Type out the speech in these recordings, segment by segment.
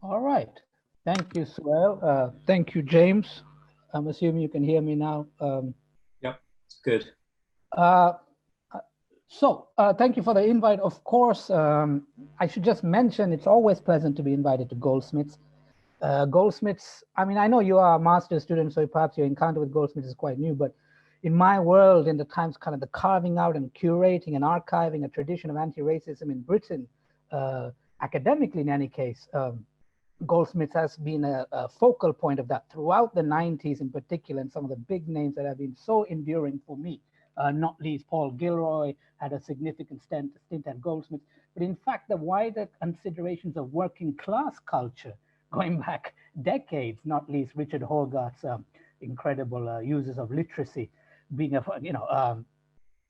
All right. Thank you, Suel. Thank you, James. I'm assuming you can hear me now. Yep, it's good. Uh, thank you for the invite. Of course, I should just mention it's always pleasant to be invited to Goldsmiths. Goldsmiths, I mean, I know you are a master's student, so perhaps your encounter with Goldsmiths is quite new, but in my world, in the times kind of the carving out and curating and archiving a tradition of anti-racism in Britain, academically in any case, Goldsmiths has been a focal point of that throughout the 90s in particular, and some of the big names that have been so enduring for me, not least Paul Gilroy had a significant stint at Goldsmiths, but in fact, the wider considerations of working class culture going back decades, not least Richard Hogarth's incredible uses of literacy, being a,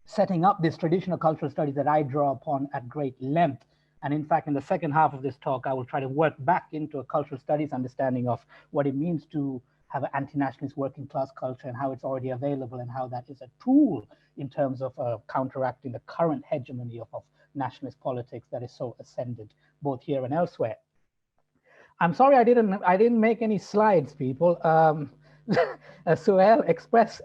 setting up this traditional cultural studies that I draw upon at great length. And in fact, in the second half of this talk, I will try to work back into a cultural studies understanding of what it means to have an anti-nationalist working class culture and how it's already available and how that is a tool in terms of counteracting the current hegemony of nationalist politics that is so ascendant both here and elsewhere. I'm sorry I didn't make any slides, people. Suel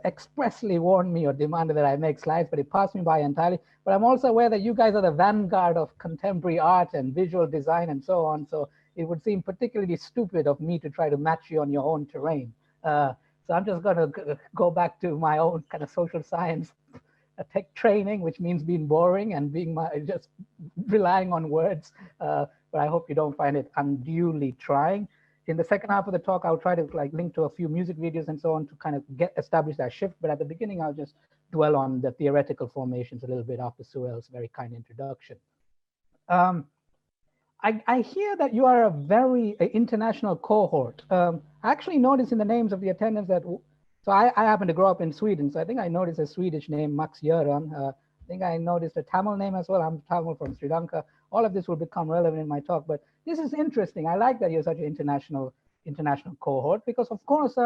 expressly warned me or demanded that I make slides, but it passed me by entirely. But I'm also aware that you guys are the vanguard of contemporary art and visual design and so on. So it would seem particularly stupid of me to try to match you on your own terrain. So I'm just going to go back to my own kind of social science tech training, which means being boring and being just relying on words. But I hope you don't find it unduly trying. In the second half of the talk, I'll try to link to a few music videos and so on to kind of establish that shift. But at the beginning, I'll just dwell on the theoretical formations a little bit after Suel's very kind introduction. I hear that you are a very international cohort. I actually noticed in the names of the attendants that, so I happen to grow up in Sweden, so I think I noticed a Swedish name, Max Göran. I think I noticed a Tamil name as well. I'm Tamil from Sri Lanka. All of this will become relevant in my talk, but this is interesting. I like that you're such an international cohort because, of course,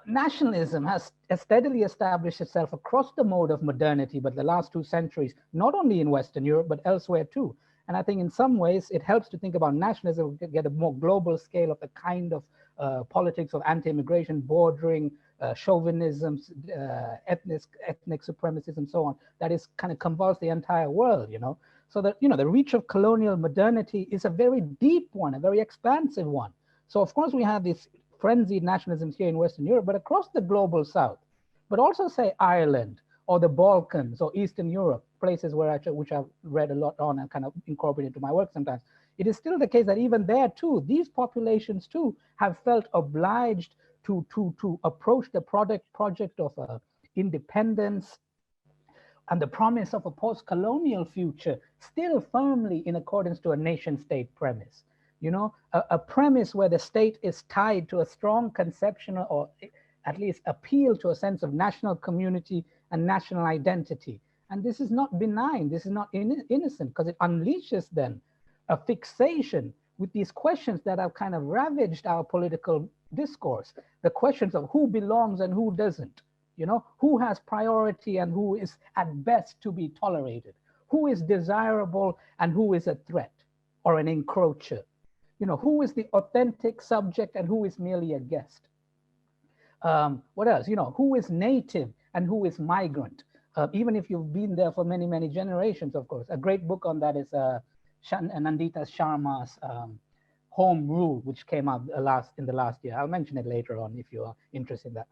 nationalism has steadily established itself across the mode of modernity, but the last 2 centuries, not only in Western Europe, but elsewhere too. And I think in some ways it helps to think about nationalism, get a more global scale of the kind of politics of anti-immigration, bordering, chauvinism, ethnic supremacism, and so on, that is kind of convulsed the entire world, So that, the reach of colonial modernity is a very deep one, a very expansive one. So of course we have this frenzied nationalisms here in Western Europe, but across the global South, but also say Ireland or the Balkans or Eastern Europe, places which I've read a lot on and kind of incorporate into my work sometimes. It is still the case that even there too, these populations too have felt obliged to approach the project of independence and the promise of a post-colonial future still firmly in accordance to a nation-state premise. A premise where the state is tied to a strong conception or at least appeal to a sense of national community and national identity. And this is not benign, this is not innocent, because it unleashes then a fixation with these questions that have kind of ravaged our political discourse. The questions of who belongs and who doesn't, who has priority and who is at best to be tolerated, who is desirable and who is a threat or an encroacher. Who is the authentic subject and who is merely a guest? What else? Who is native and who is migrant? Even if you've been there for many, many generations, of course. A great book on that is Nandita Sharma's Home Rule, which came out in the last year. I'll mention it later on if you are interested in that.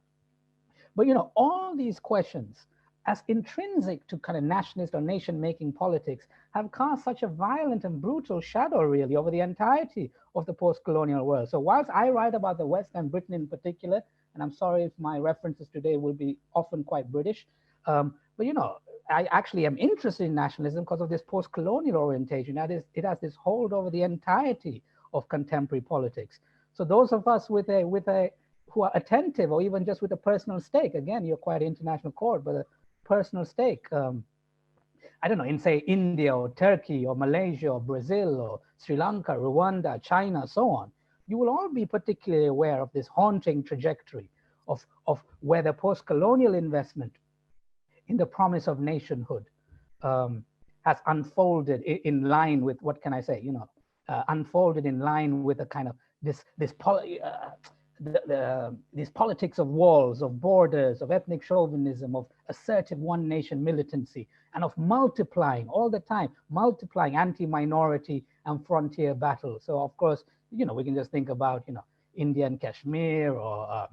But, all these questions, as intrinsic to kind of nationalist or nation-making politics, have cast such a violent and brutal shadow, really, over the entirety of the post-colonial world. So whilst I write about the West and Britain in particular, and I'm sorry if my references today will be often quite British, but, I actually am interested in nationalism because of this post-colonial orientation. That is, it has this hold over the entirety of contemporary politics. So those of us who are attentive, or even just with a personal stake, again, you're quite an international court, but a personal stake, I don't know, in say India or Turkey or Malaysia or Brazil or Sri Lanka, Rwanda, China, so on, you will all be particularly aware of this haunting trajectory of where the post-colonial investment in the promise of nationhood has unfolded in line with, what can I say, unfolded in line with a kind of these politics of walls, of borders, of ethnic chauvinism, of assertive one nation militancy, and of multiplying all the time, multiplying anti-minority and frontier battles. So of course, we can just think about, India and Kashmir, or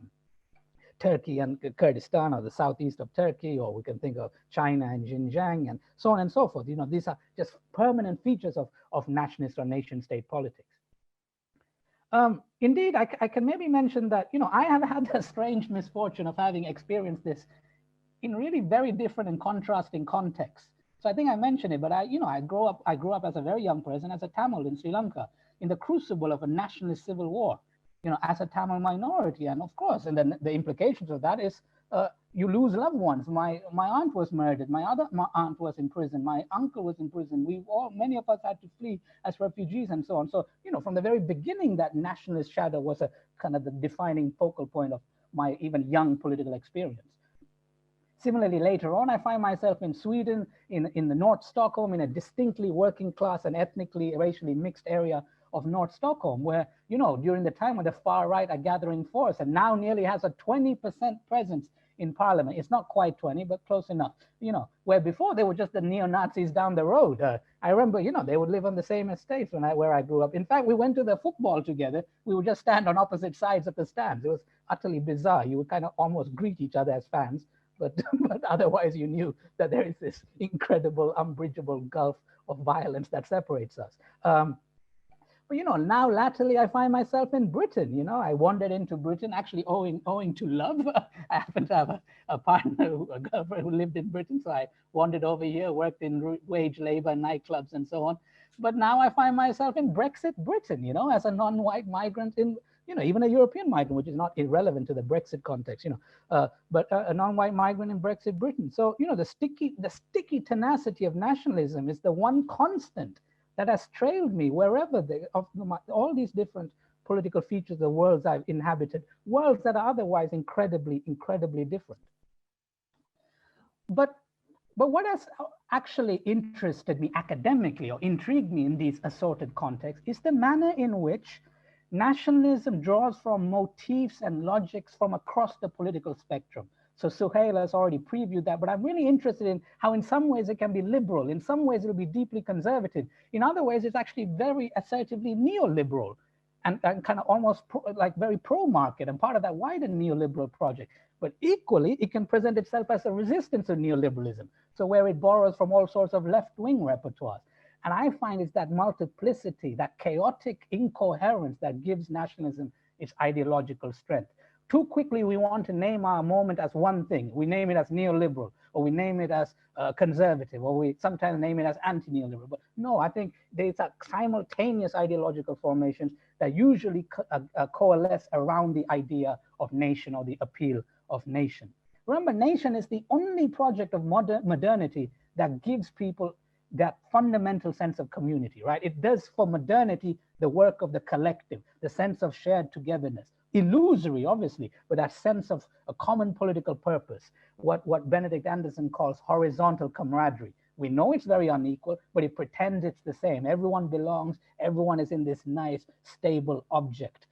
Turkey and Kurdistan, or the southeast of Turkey, or we can think of China and Xinjiang, and so on and so forth. These are just permanent features of nationalist or nation state politics. Indeed, I can maybe mention that, I have had the strange misfortune of having experienced this in really very different and contrasting contexts. So I think I mentioned it, but I grew up as a very young person as a Tamil in Sri Lanka, in the crucible of a nationalist civil war, as a Tamil minority. And of course, and then the implications of that is you lose loved ones. My aunt was murdered. My aunt was in prison. My uncle was in prison. Many of us had to flee as refugees and so on. So, from the very beginning, that nationalist shadow was a kind of the defining focal point of my even young political experience. Similarly, later on, I find myself in Sweden, in the North Stockholm, in a distinctly working class and ethnically, racially mixed area of North Stockholm, where, during the time when the far right are gathering force, and now nearly has a 20% presence in parliament. It's not quite 20, but close enough, where before they were just the neo-Nazis down the road. I remember, they would live on the same estates where I grew up. In fact, we went to the football together. We would just stand on opposite sides of the stands. It was utterly bizarre. You would kind of almost greet each other as fans, but otherwise you knew that there is this incredible, unbridgeable gulf of violence that separates us. But now latterly I find myself in Britain. I wandered into Britain actually owing to love. I happen to have a partner, a girlfriend who lived in Britain, so I wandered over here, worked in wage labor, nightclubs, and so on. But now I find myself in Brexit Britain, as a non-white migrant in, even a European migrant, which is not irrelevant to the Brexit context, but a non-white migrant in Brexit Britain. So, the sticky tenacity of nationalism is the one constant that has trailed me wherever all these different political features of the worlds I've inhabited, worlds that are otherwise incredibly, incredibly different. But what has actually interested me academically or intrigued me in these assorted contexts is the manner in which nationalism draws from motifs and logics from across the political spectrum. So Suhail has already previewed that, but I'm really interested in how in some ways it can be liberal, in some ways it'll be deeply conservative, in other ways it's actually very assertively neoliberal and kind of almost very pro-market and part of that wider neoliberal project. But equally, it can present itself as a resistance to neoliberalism, so where it borrows from all sorts of left-wing repertoires. And I find it's that multiplicity, that chaotic incoherence that gives nationalism its ideological strength. Too quickly, we want to name our moment as one thing. We name it as neoliberal, or we name it as conservative, or we sometimes name it as anti-neoliberal. But no, I think there's a simultaneous ideological formations that usually coalesce around the idea of nation or the appeal of nation. Remember, nation is the only project of modernity that gives people that fundamental sense of community, right? It does for modernity the work of the collective, the sense of shared togetherness. Illusory, obviously, but that sense of a common political purpose, what Benedict Anderson calls horizontal camaraderie. We know it's very unequal, but it pretends it's the same. Everyone belongs, everyone is in this nice, stable object,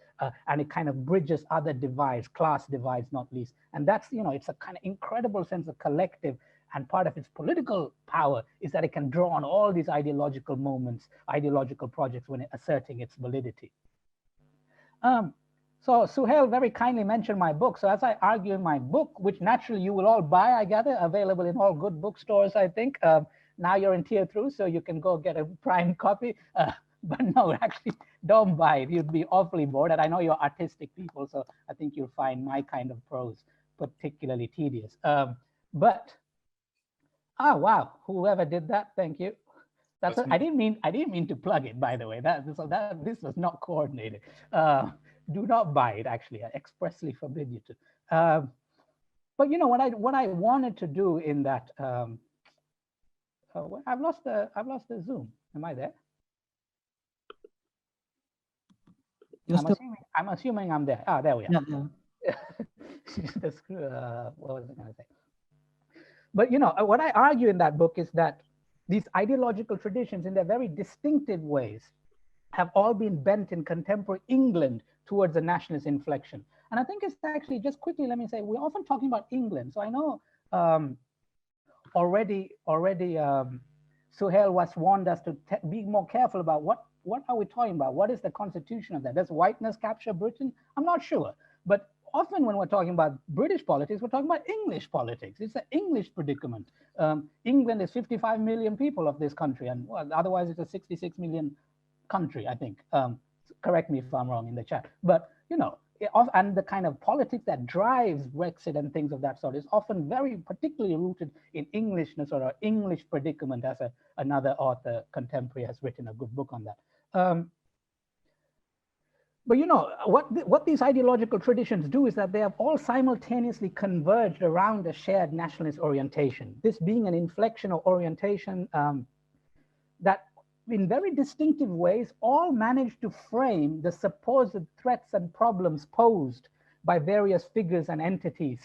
and it kind of bridges other divides, class divides, not least. And that's, it's a kind of incredible sense of collective, and part of its political power is that it can draw on all these ideological moments, ideological projects when asserting its validity. So Suhail very kindly mentioned my book. So as I argue in my book, which naturally you will all buy, I gather, available in all good bookstores, I think. Now you're in tier 2, so you can go get a prime copy. But no, actually, don't buy it. You'd be awfully bored. And I know you're artistic people, so I think you'll find my kind of prose particularly tedious. Wow, whoever did that, thank you. I didn't mean to plug it, by the way. This was not coordinated. Do not buy it. Actually, I expressly forbid you to. But what I wanted to do in that. I've lost the Zoom. Am I there? I'm assuming I'm there. There we are. Yeah. What was I going to say? But what I argue in that book is that these ideological traditions, in their very distinctive ways, have all been bent in contemporary England towards a nationalist inflection. And I think it's actually, just quickly, let me say, we're often talking about England. So I know already Suhail was warned us to be more careful about what are we talking about? What is the constitution of that? Does whiteness capture Britain? I'm not sure. But often when we're talking about British politics, we're talking about English politics. It's an English predicament. England is 55 million people of this country, and well, otherwise it's a 66 million country, I think. Correct me if I'm wrong in the chat. But, you know, and the kind of politics that drives Brexit and things of that sort is often very particularly rooted in Englishness or English predicament, as another author contemporary has written a good book on that. But you know, what these ideological traditions do is that they have all simultaneously converged around a shared nationalist orientation. This being an inflection or orientation that in very distinctive ways all manage to frame the supposed threats and problems posed by various figures and entities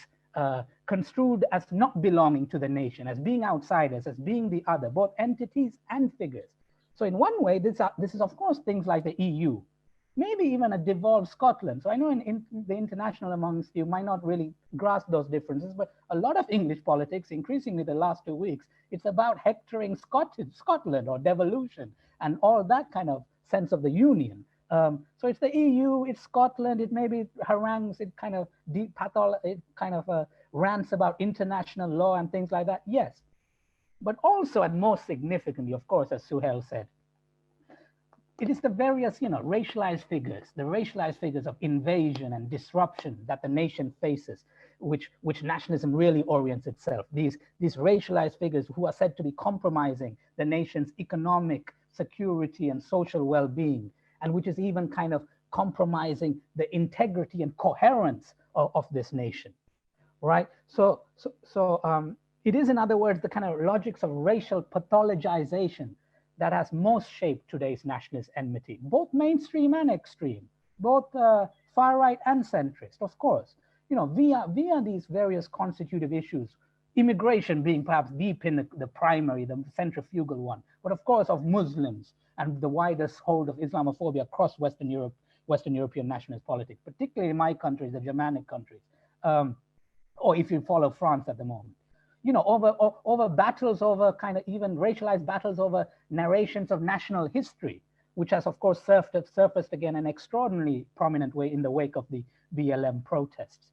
construed as not belonging to the nation, as being outsiders, as being the other, both entities and figures. So in one way, this is of course things like the EU, maybe even a devolved Scotland. So I know in the international amongst you might not really grasp those differences, but a lot of English politics, increasingly the last 2 weeks, it's about hectoring Scotland or devolution and all that kind of sense of the union. So it's the EU, it's Scotland, it maybe harangues, it kind of rants about international law and things like that, yes. But also, and most significantly, of course, as Suhail said, it is the various, you know, racialized figures of invasion and disruption that the nation faces, which nationalism really orients itself. These racialized figures who are said to be compromising the nation's economic security and social well-being, and which is even kind of compromising the integrity and coherence of this nation, right? So it is, in other words, the kind of logics of racial pathologization that has most shaped today's nationalist enmity, both mainstream and extreme, both far right and centrist, of course, you know, via these various constitutive issues, immigration being perhaps deep in the primary, the centrifugal one, but of course of Muslims and the widest hold of Islamophobia across Western European nationalist politics, particularly in my countries, the Germanic countries, or if you follow France at the moment. You know, over battles, over kind of even racialized battles over narrations of national history, which has of course surfaced again in an extraordinarily prominent way in the wake of the BLM protests.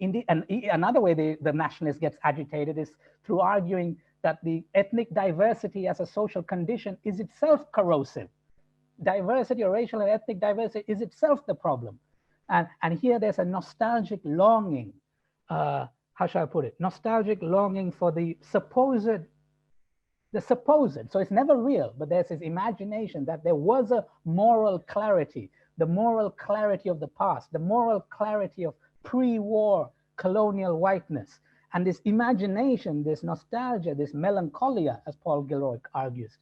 Indeed, and another way the nationalist gets agitated is through arguing that the ethnic diversity as a social condition is itself corrosive. Diversity, or racial and ethnic diversity, is itself the problem. And here there's a nostalgic longing, how shall I put it? Nostalgic longing for the supposed, so it's never real, but there's this imagination that there was a moral clarity, the moral clarity of the past, the moral clarity of pre-war colonial whiteness. And this imagination, this nostalgia, this melancholia, as Paul Gilroy argues,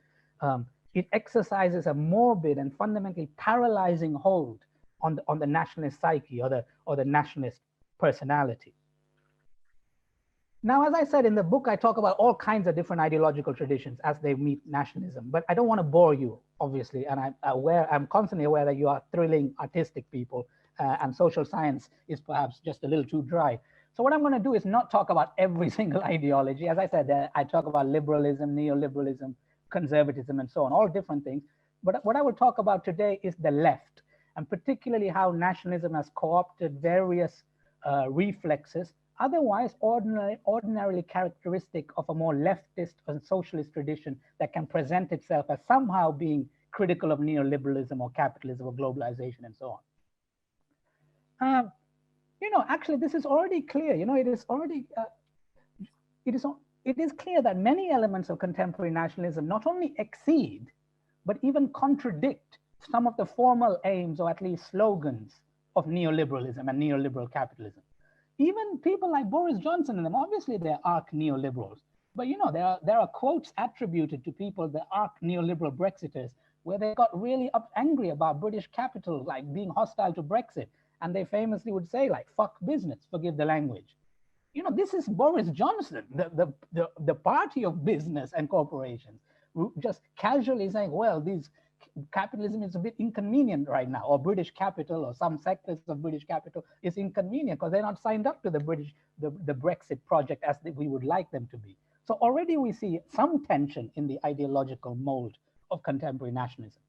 it exercises a morbid and fundamentally paralyzing hold on the nationalist psyche or the nationalist personality. Now, as I said in the book, I talk about all kinds of different ideological traditions as they meet nationalism, but I don't want to bore you, obviously, and I'm constantly aware that you are thrilling artistic people, and social science is perhaps just a little too dry. So what I'm going to do is not talk about every single ideology. As I said, I talk about liberalism, neoliberalism, conservatism, and so on, all different things. But what I will talk about today is the left, and particularly how nationalism has co-opted various reflexes otherwise ordinarily characteristic of a more leftist and socialist tradition that can present itself as somehow being critical of neoliberalism or capitalism or globalization and so on. You know, actually, this is already clear. You know, it is clear that many elements of contemporary nationalism not only exceed, but even contradict some of the formal aims or at least slogans of neoliberalism and neoliberal capitalism. Even people like Boris Johnson and them, obviously they're arch neoliberals, but you know, there are quotes attributed to people, the arch neoliberal Brexiters, where they got really angry about British capital, like being hostile to Brexit. And they famously would say like, fuck business, forgive the language. You know, this is Boris Johnson, the party of business and corporations, just casually saying, well, these capitalism is a bit inconvenient right now, or British capital, or some sectors of British capital is inconvenient because they're not signed up to the Brexit project as we would like them to be. So already we see some tension in the ideological mold of contemporary nationalism.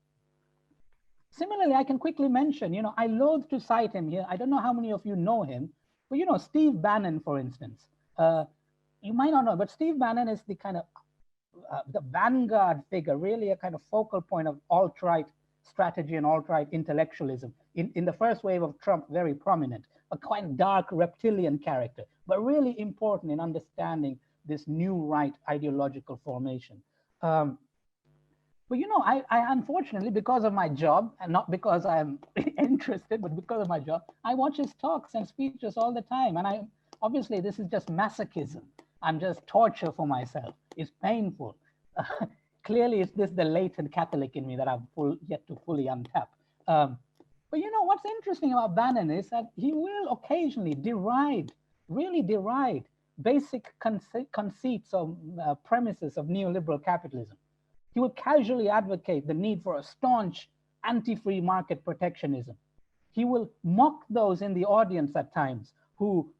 Similarly, I can quickly mention, I loathe to cite him here. I don't know how many of you know him, but Steve Bannon, for instance. You might not know, but Steve Bannon is the kind of the vanguard figure, really a kind of focal point of alt-right strategy and alt-right intellectualism. In the first wave of Trump, very prominent, a quite dark reptilian character, but really important in understanding this new right ideological formation. But I unfortunately, because of my job, and not because I'm interested, but because of my job, I watch his talks and speeches all the time. And obviously this is just masochism. I'm just torture for myself. It's painful. Clearly, it's the latent Catholic in me that I've yet to fully untap. But what's interesting about Bannon is that he will occasionally really deride basic conceits or premises of neoliberal capitalism. He will casually advocate the need for a staunch anti-free market protectionism. He will mock those in the audience at times who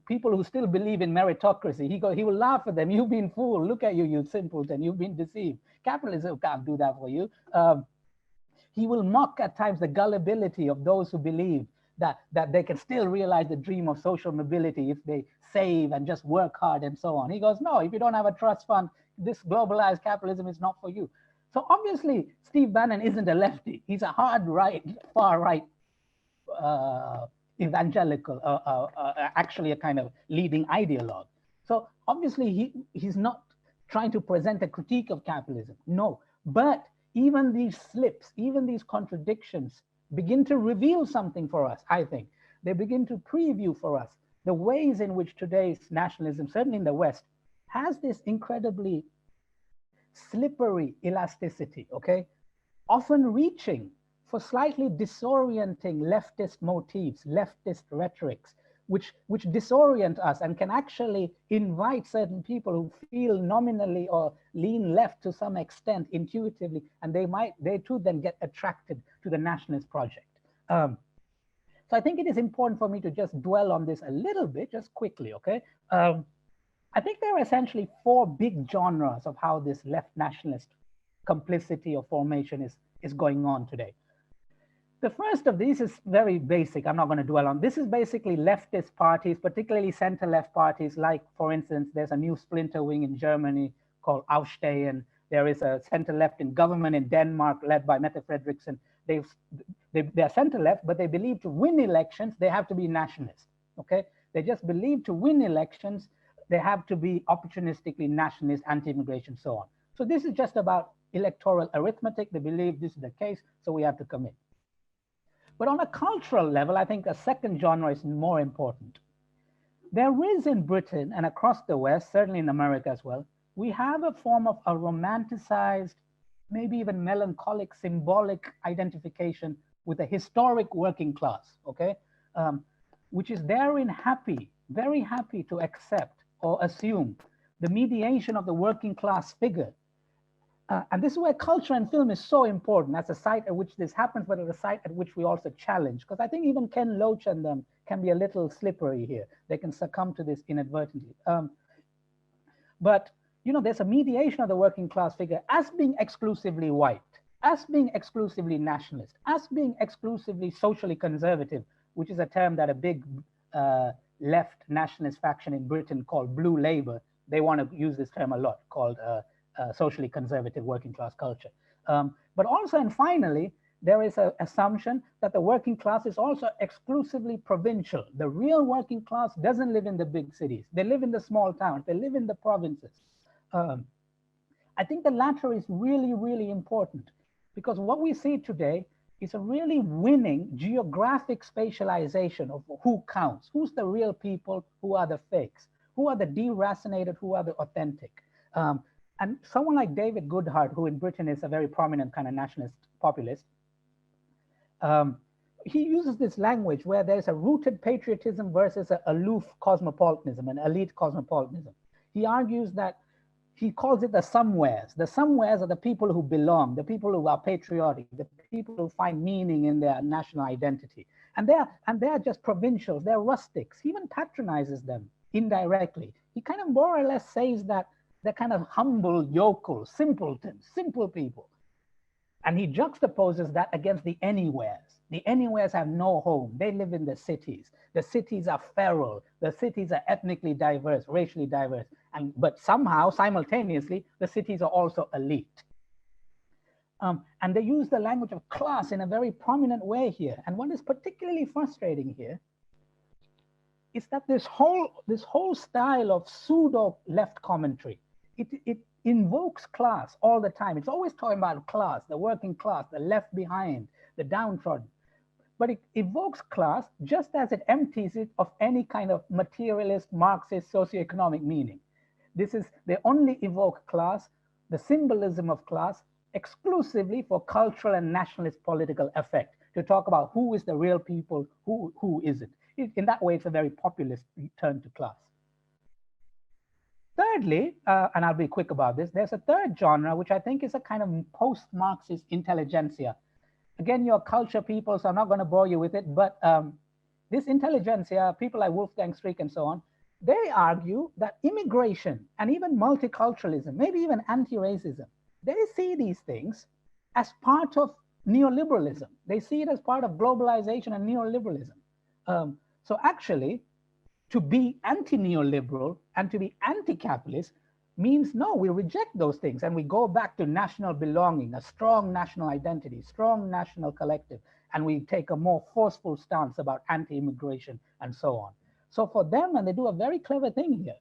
people who still believe in meritocracy. He will laugh at them. You've been fooled. Look at you, you simpleton. You've been deceived. Capitalism can't do that for you. He will mock at times the gullibility of those who believe that they can still realize the dream of social mobility if they save and just work hard and so on. He goes, no, if you don't have a trust fund, this globalized capitalism is not for you. So obviously, Steve Bannon isn't a lefty. He's a hard right, far right evangelical, actually a kind of leading ideologue. So obviously he's not trying to present a critique of capitalism, no. But even these slips, even these contradictions begin to reveal something for us, I think. They begin to preview for us the ways in which today's nationalism, certainly in the West, has this incredibly slippery elasticity, okay? Often reaching for slightly disorienting leftist motifs, leftist rhetorics, which disorient us and can actually invite certain people who feel nominally or lean left to some extent intuitively, and they too then get attracted to the nationalist project. So I think it is important for me to just dwell on this a little bit, just quickly, okay? I think there are essentially four big genres of how this left nationalist complicity or formation is going on today. The first of these is very basic. I'm not going to dwell on. This is basically leftist parties, particularly center-left parties. Like, for instance, there's a new splinter wing in Germany called Aufstehen. There is a center-left in government in Denmark led by Mette Frederiksen. They're center-left, but they believe to win elections, they have to be nationalist. Okay? They just believe to win elections, they have to be opportunistically nationalist, anti-immigration, so on. So this is just about electoral arithmetic. They believe this is the case, so we have to commit. But on a cultural level, I think a second genre is more important. There is in Britain and across the West, certainly in America as well, we have a form of a romanticized, maybe even melancholic, symbolic identification with a historic working class, okay? Which is therein happy, very happy to accept or assume the mediation of the working class figure. And this is where culture and film is so important, as a site at which this happens, but at a site at which we also challenge. Because I think even Ken Loach and them can be a little slippery here. They can succumb to this inadvertently. But there's a mediation of the working class figure as being exclusively white, as being exclusively nationalist, as being exclusively socially conservative, which is a term that a big left nationalist faction in Britain called Blue Labour, they want to use this term a lot, called socially conservative working class culture. But also, and finally, there is an assumption that the working class is also exclusively provincial. The real working class doesn't live in the big cities. They live in the small towns. They live in the provinces. I think the latter is really, really important, because what we see today is a really winning geographic spatialization of who counts, who's the real people, who are the fakes, who are the deracinated, who are the authentic. And someone like David Goodhart, who in Britain is a very prominent kind of nationalist populist, he uses this language where there's a rooted patriotism versus an aloof cosmopolitanism, an elite cosmopolitanism. He argues that he calls it the somewheres. The somewheres are the people who belong, the people who are patriotic, the people who find meaning in their national identity. And they are just provincials, they're rustics. He even patronizes them indirectly. He kind of more or less says that they're kind of humble yokels, simpletons, simple people. And he juxtaposes that against the anywheres. The anywheres have no home. They live in the cities. The cities are feral. The cities are ethnically diverse, racially diverse. But somehow, simultaneously, the cities are also elite. And they use the language of class in a very prominent way here. And what is particularly frustrating here is that this whole style of pseudo left commentary, it invokes class all the time. It's always talking about class, the working class, the left behind, the downtrodden. But it evokes class just as it empties it of any kind of materialist, Marxist, socioeconomic meaning. They only evoke class, the symbolism of class, exclusively for cultural and nationalist political effect, to talk about who is the real people, who isn't. In that way, it's a very populist turn to class. Thirdly, and I'll be quick about this, there's a third genre, which I think is a kind of post-Marxist intelligentsia. Again, you're culture people, so I'm not going to bore you with it, but this intelligentsia, people like Wolfgang Streeck and so on, they argue that immigration and even multiculturalism, maybe even anti-racism, they see these things as part of neoliberalism. They see it as part of globalization and neoliberalism. So actually, to be anti-neoliberal and to be anti-capitalist means no, we reject those things and we go back to national belonging, a strong national identity, strong national collective, and we take a more forceful stance about anti-immigration and so on. So for them, and they do a very clever thing here,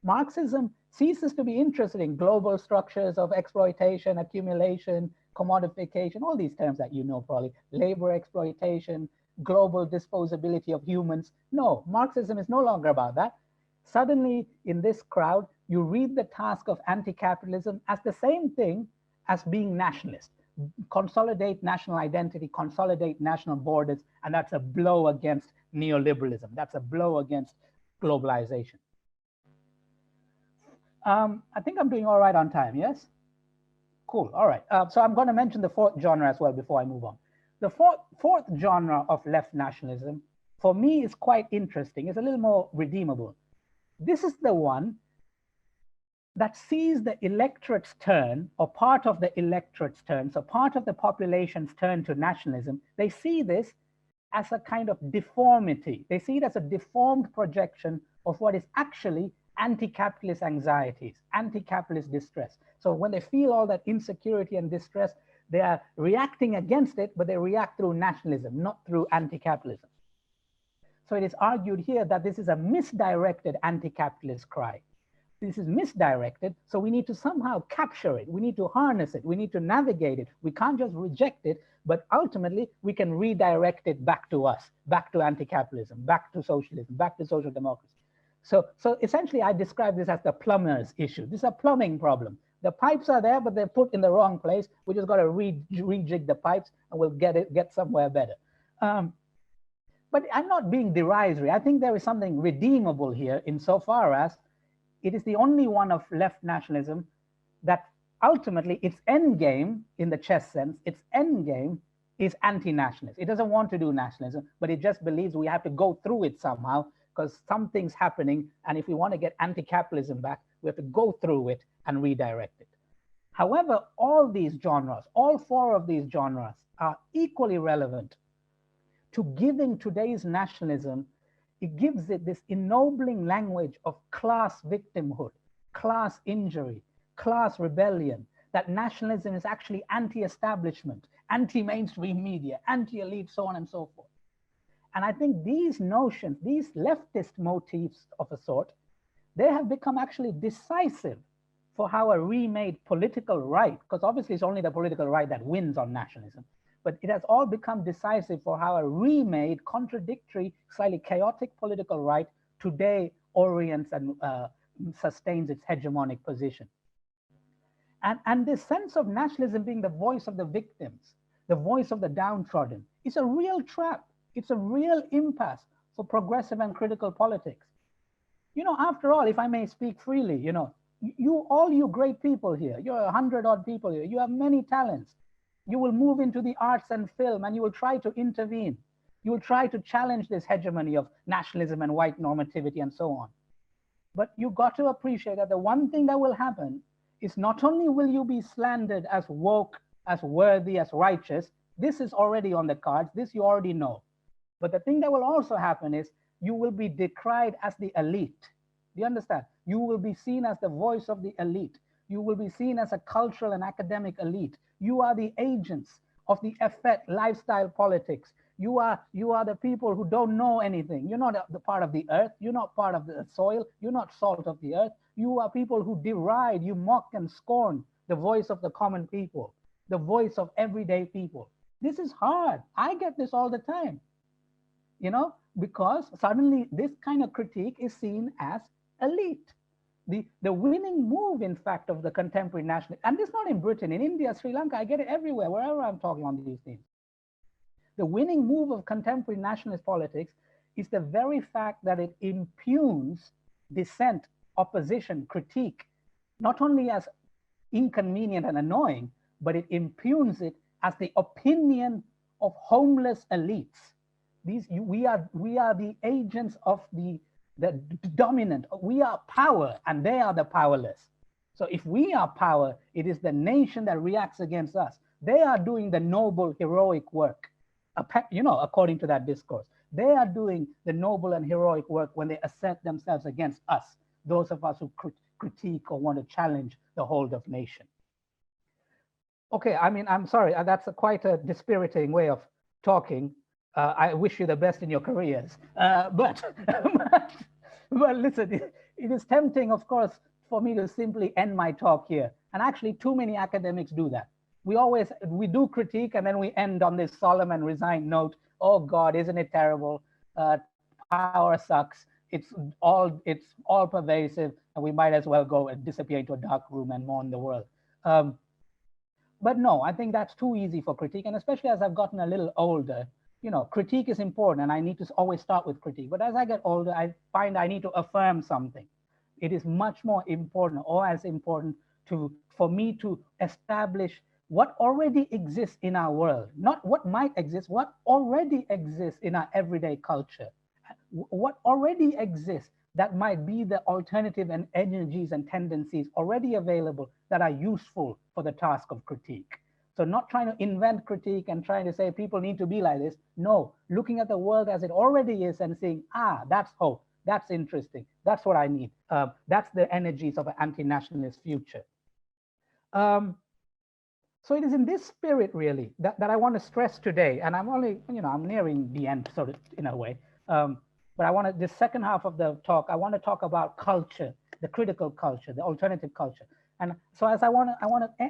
Marxism ceases to be interested in global structures of exploitation, accumulation, commodification, all these terms that you know probably, labor exploitation, global disposability of humans. No, Marxism is no longer about that. Suddenly, in this crowd, you read the task of anti-capitalism as the same thing as being nationalist. Consolidate national identity, consolidate national borders, and that's a blow against neoliberalism. That's a blow against globalization. I think I'm doing all right on time, yes? Cool, all right. So I'm going to mention the fourth genre as well before I move on. The fourth genre of left nationalism, for me, is quite interesting. It's a little more redeemable. This is the one that sees the electorate's turn, or part of the electorate's turn, so part of the population's turn to nationalism. They see this as a kind of deformity. They see it as a deformed projection of what is actually anti-capitalist anxieties, anti-capitalist distress. So when they feel all that insecurity and distress, they are reacting against it, but they react through nationalism, not through anti-capitalism. So it is argued here that this is a misdirected anti-capitalist cry. This is misdirected, so we need to somehow capture it. We need to harness it. We need to navigate it. We can't just reject it, but ultimately we can redirect it back to us, back to anti-capitalism, back to socialism, back to social democracy. So essentially, I describe this as the plumber's issue. This is a plumbing problem. The pipes are there, but they're put in the wrong place. We just got to rejig the pipes, and we'll get somewhere better. But I'm not being derisory. I think there is something redeemable here insofar as it is the only one of left nationalism that ultimately its end game, in the chess sense, its end game is anti-nationalist. It doesn't want to do nationalism, but it just believes we have to go through it somehow because something's happening. And if we want to get anti-capitalism back, we have to go through it and redirect it. However, all these genres, all four of these genres are equally relevant to giving today's nationalism. It gives it this ennobling language of class victimhood, class injury, class rebellion, that nationalism is actually anti-establishment, anti-mainstream media, anti-elite, so on and so forth. And I think these notions, these leftist motifs of a sort, they have become actually decisive for how a remade political right, because obviously it's only the political right that wins on nationalism, but it has all become decisive for how a remade, contradictory, slightly chaotic political right today orients and sustains its hegemonic position. And this sense of nationalism being the voice of the victims, the voice of the downtrodden, is a real trap. It's a real impasse for progressive and critical politics. You know, after all, if I may speak freely, you know, all you great people here, you're 100 odd people here, you have many talents. You will move into the arts and film and you will try to intervene. You will try to challenge this hegemony of nationalism and white normativity and so on. But you got to appreciate that the one thing that will happen is not only will you be slandered as woke, as worthy, as righteous, this is already on the cards, this you already know. But the thing that will also happen is you will be decried as the elite. Do you understand? You will be seen as the voice of the elite. You will be seen as a cultural and academic elite. You are the agents of the effect lifestyle politics. You are the people who don't know anything. You're not the part of the earth. You're not part of the soil. You're not salt of the earth. You are people who deride, you mock and scorn the voice of the common people, the voice of everyday people. This is hard. I get this all the time, you know, because suddenly this kind of critique is seen as elite. The winning move, in fact, of the contemporary nationalist, and it's not in Britain, in India, Sri Lanka, I get it everywhere, wherever I'm talking on these things. The winning move of contemporary nationalist politics is the very fact that it impugns dissent, opposition, critique, not only as inconvenient and annoying, but it impugns it as the opinion of homeless elites. We are the agents of the dominant. We are power and they are the powerless. So if we are power, it is the nation that reacts against us. They are doing the noble, heroic work, you know, according to that discourse. They are doing the noble and heroic work when they assert themselves against us, those of us who critique or want to challenge the hold of nation. Okay, I mean, I'm sorry, that's quite a dispiriting way of talking. I wish you the best in your careers. But listen, it is tempting, of course, for me to simply end my talk here. And actually, too many academics do that. We do critique and then we end on this solemn and resigned note. Oh God, isn't it terrible? Power sucks. It's all pervasive, and we might as well go and disappear into a dark room and mourn the world. But no, I think that's too easy for critique. And especially as I've gotten a little older, you know, critique is important and I need to always start with critique. But as I get older, I find I need to affirm something. It is much more important, or as important, for me to establish what already exists in our world, not what might exist, what already exists in our everyday culture, what already exists that might be the alternative and energies and tendencies already available that are useful for the task of critique. So not trying to invent critique and trying to say people need to be like this. No, looking at the world as it already is and saying, that's hope, that's interesting, that's what I need. That's the energies of an anti-nationalist future. So it is in this spirit really that I want to stress today, and I'm only, you know, I'm nearing the end sort of in a way. But I want to, this second half of the talk, I want to talk about culture, the critical culture, the alternative culture. And so as I want to,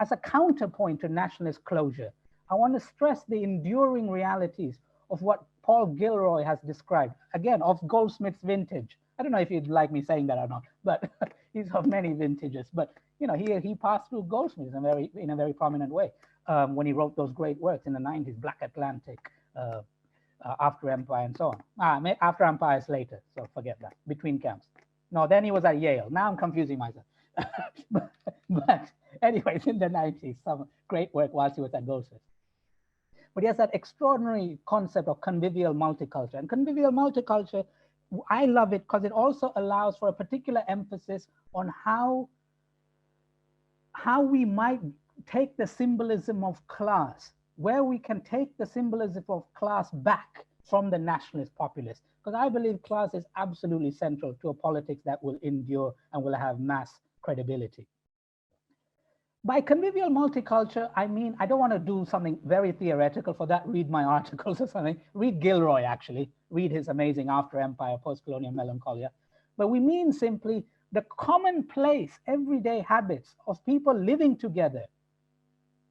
as a counterpoint to nationalist closure, I want to stress the enduring realities of what Paul Gilroy has described, again, of Goldsmith's vintage. I don't know if you'd like me saying that or not, but he's of many vintages. But you know, he passed through Goldsmith in a very prominent way when he wrote those great works in the 90s, Black Atlantic, After Empire, and so on. After Empire is later, so forget that. Between Camps. No, then he was at Yale. Now I'm confusing myself. but anyways, in the 90s, some great work whilst he was at Goldsmith. But he has that extraordinary concept of convivial multiculture. And convivial multiculture, I love it because it also allows for a particular emphasis on how we might take the symbolism of class, where we can take the symbolism of class back from the nationalist populace. Because I believe class is absolutely central to a politics that will endure and will have mass credibility. By convivial multiculture, I mean, I don't want to do something very theoretical. For that, read my articles or something. Read Gilroy, actually. Read his amazing After Empire, Postcolonial Melancholia. But we mean simply the commonplace, everyday habits of people living together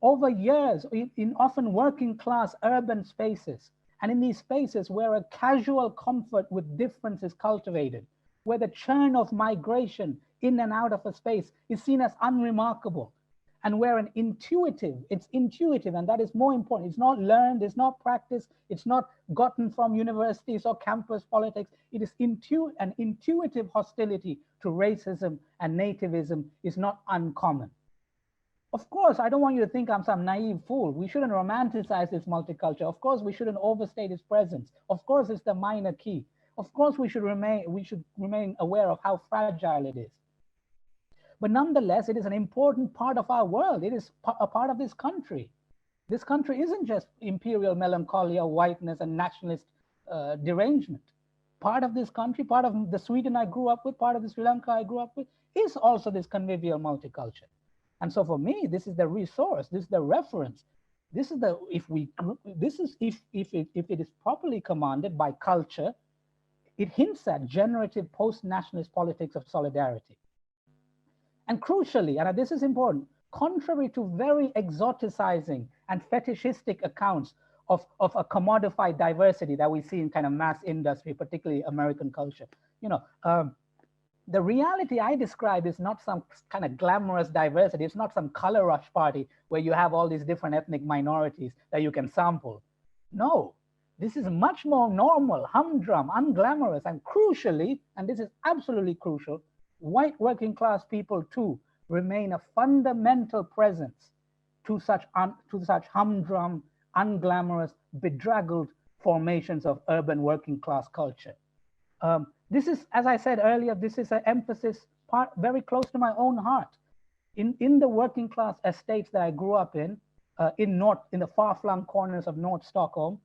over years in often working class urban spaces. And in these spaces where a casual comfort with difference is cultivated, where the churn of migration in and out of a space is seen as unremarkable. and we're an intuitive, it's intuitive, and that is more important. It's not learned, it's not practiced, it's not gotten from universities or campus politics. It is an intuitive hostility to racism and nativism is not uncommon. Of course, I don't want you to think I'm some naive fool. We shouldn't romanticize this multiculture. Of course, we shouldn't overstate its presence. Of course, it's the minor key. Of course, we should remain aware of how fragile it is. But nonetheless, it is an important part of our world. It is a part of this country. This country isn't just imperial melancholia, whiteness, and nationalist derangement. Part of this country, part of the Sweden I grew up with, part of the Sri Lanka I grew up with, is also this convivial multiculture. And so for me, this is the resource, this is the reference. This is the, if it is properly commanded by culture, it hints at generative post-nationalist politics of solidarity. And crucially, and this is important, contrary to very exoticizing and fetishistic accounts of a commodified diversity that we see in kind of mass industry, particularly American culture, the reality I describe is not some kind of glamorous diversity. It's not some color rush party where you have all these different ethnic minorities that you can sample. No, this is much more normal, humdrum, unglamorous, and crucially, and this is absolutely crucial, white working class people too remain a fundamental presence to such humdrum, unglamorous, bedraggled formations of urban working class culture. This is, as I said earlier, this is an emphasis very close to my own heart. In the working class estates that I grew up in the far-flung corners of North Stockholm,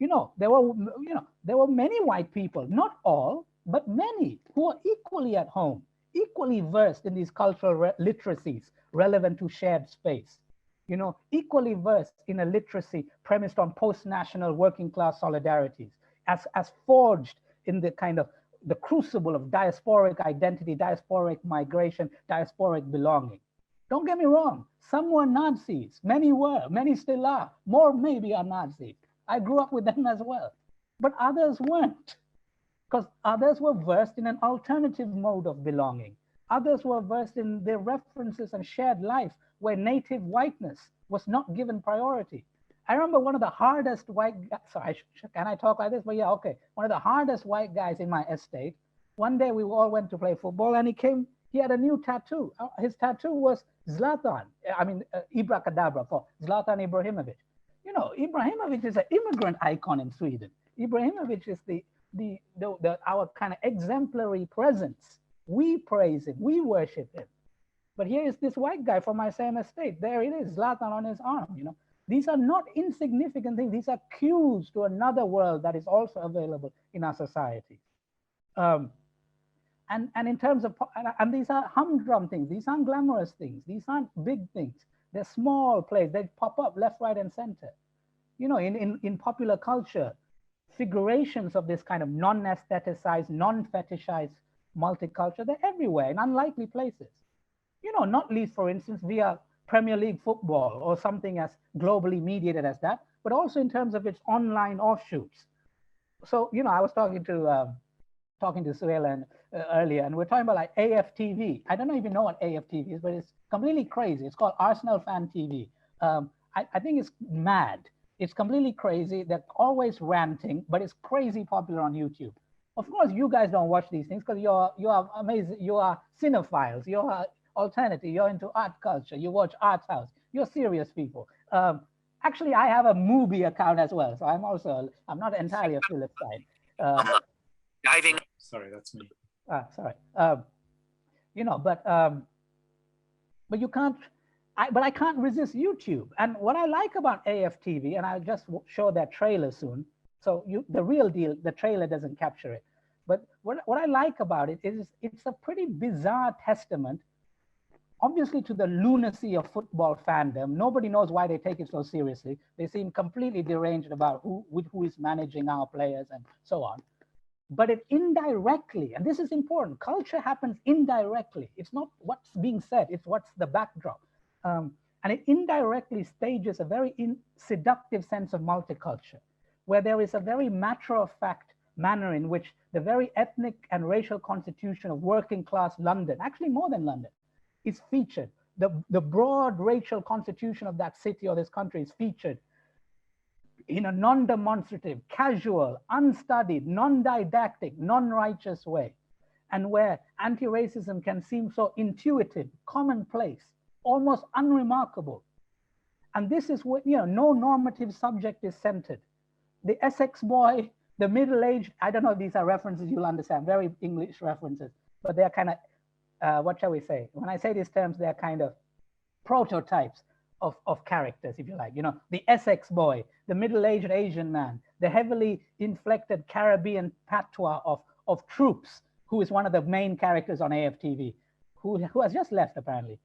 there were many white people, not all, but many who are equally at home, equally versed in these cultural literacies relevant to shared space, equally versed in a literacy premised on post-national working class solidarities, as forged in the kind of the crucible of diasporic identity, diasporic migration, diasporic belonging. Don't get me wrong, some were Nazis, many were, many still are, more maybe are Nazis. I grew up with them as well, but others weren't, because others were versed in an alternative mode of belonging. Others were versed in their references and shared life where native whiteness was not given priority. I remember one of the hardest white guys, sorry, can I talk like this? But yeah, okay. One of the hardest white guys in my estate, one day we all went to play football and he had a new tattoo. His tattoo was Zlatan, Ibrakadabra for Zlatan Ibrahimovic. Ibrahimovic is an immigrant icon in Sweden. Ibrahimovic is our kind of exemplary presence. We praise him, we worship him. But here is this white guy from my same estate. There it is, Zlatan on his arm, These are not insignificant things. These are cues to another world that is also available in our society. And in terms of, and these are humdrum things. These aren't glamorous things. These aren't big things. They're small plays. They pop up left, right, and center. In popular culture, figurations of this kind of non-aestheticized, non-fetishized multiculture, they're everywhere in unlikely places. Not least, for instance, via Premier League football or something as globally mediated as that, but also in terms of its online offshoots. So, I was talking to Suela earlier, and we're talking about like AFTV. I don't even know what AFTV is, but it's completely crazy. It's called Arsenal Fan TV. I think it's mad. It's completely crazy. They're always ranting, but it's crazy popular on YouTube. Of course, you guys don't watch these things because you are amazing. You are cinephiles. You are alternative. You're into art culture. You watch Art House. You're serious people. Actually, I have a movie account as well, so I'm not entirely a Philip side. Diving. Sorry, that's me. Sorry. But you can't. But I can't resist YouTube. And what I like about AFTV, and I'll just show that trailer soon. So the real deal, the trailer doesn't capture it. But what I like about it is it's a pretty bizarre testament, obviously, to the lunacy of football fandom. Nobody knows why they take it so seriously. They seem completely deranged about who is managing our players and so on. But it indirectly, and this is important, culture happens indirectly. It's not what's being said, it's what's the backdrop. And it indirectly stages a very seductive sense of multiculture, where there is a very matter-of-fact manner in which the very ethnic and racial constitution of working class London, actually more than London, is featured. the broad racial constitution of that city or this country is featured in a non-demonstrative, casual, unstudied, non-didactic, non-righteous way, and where anti-racism can seem so intuitive, commonplace, almost unremarkable. And this is what, no normative subject is centered. The Essex boy, the middle-aged, I don't know if these are references you'll understand, very English references, but they're kind of, what shall we say? When I say these terms, they're kind of prototypes of characters, if you like. The Essex boy, the middle-aged Asian man, the heavily inflected Caribbean patois of Troops, who is one of the main characters on AFTV, who has just left, apparently.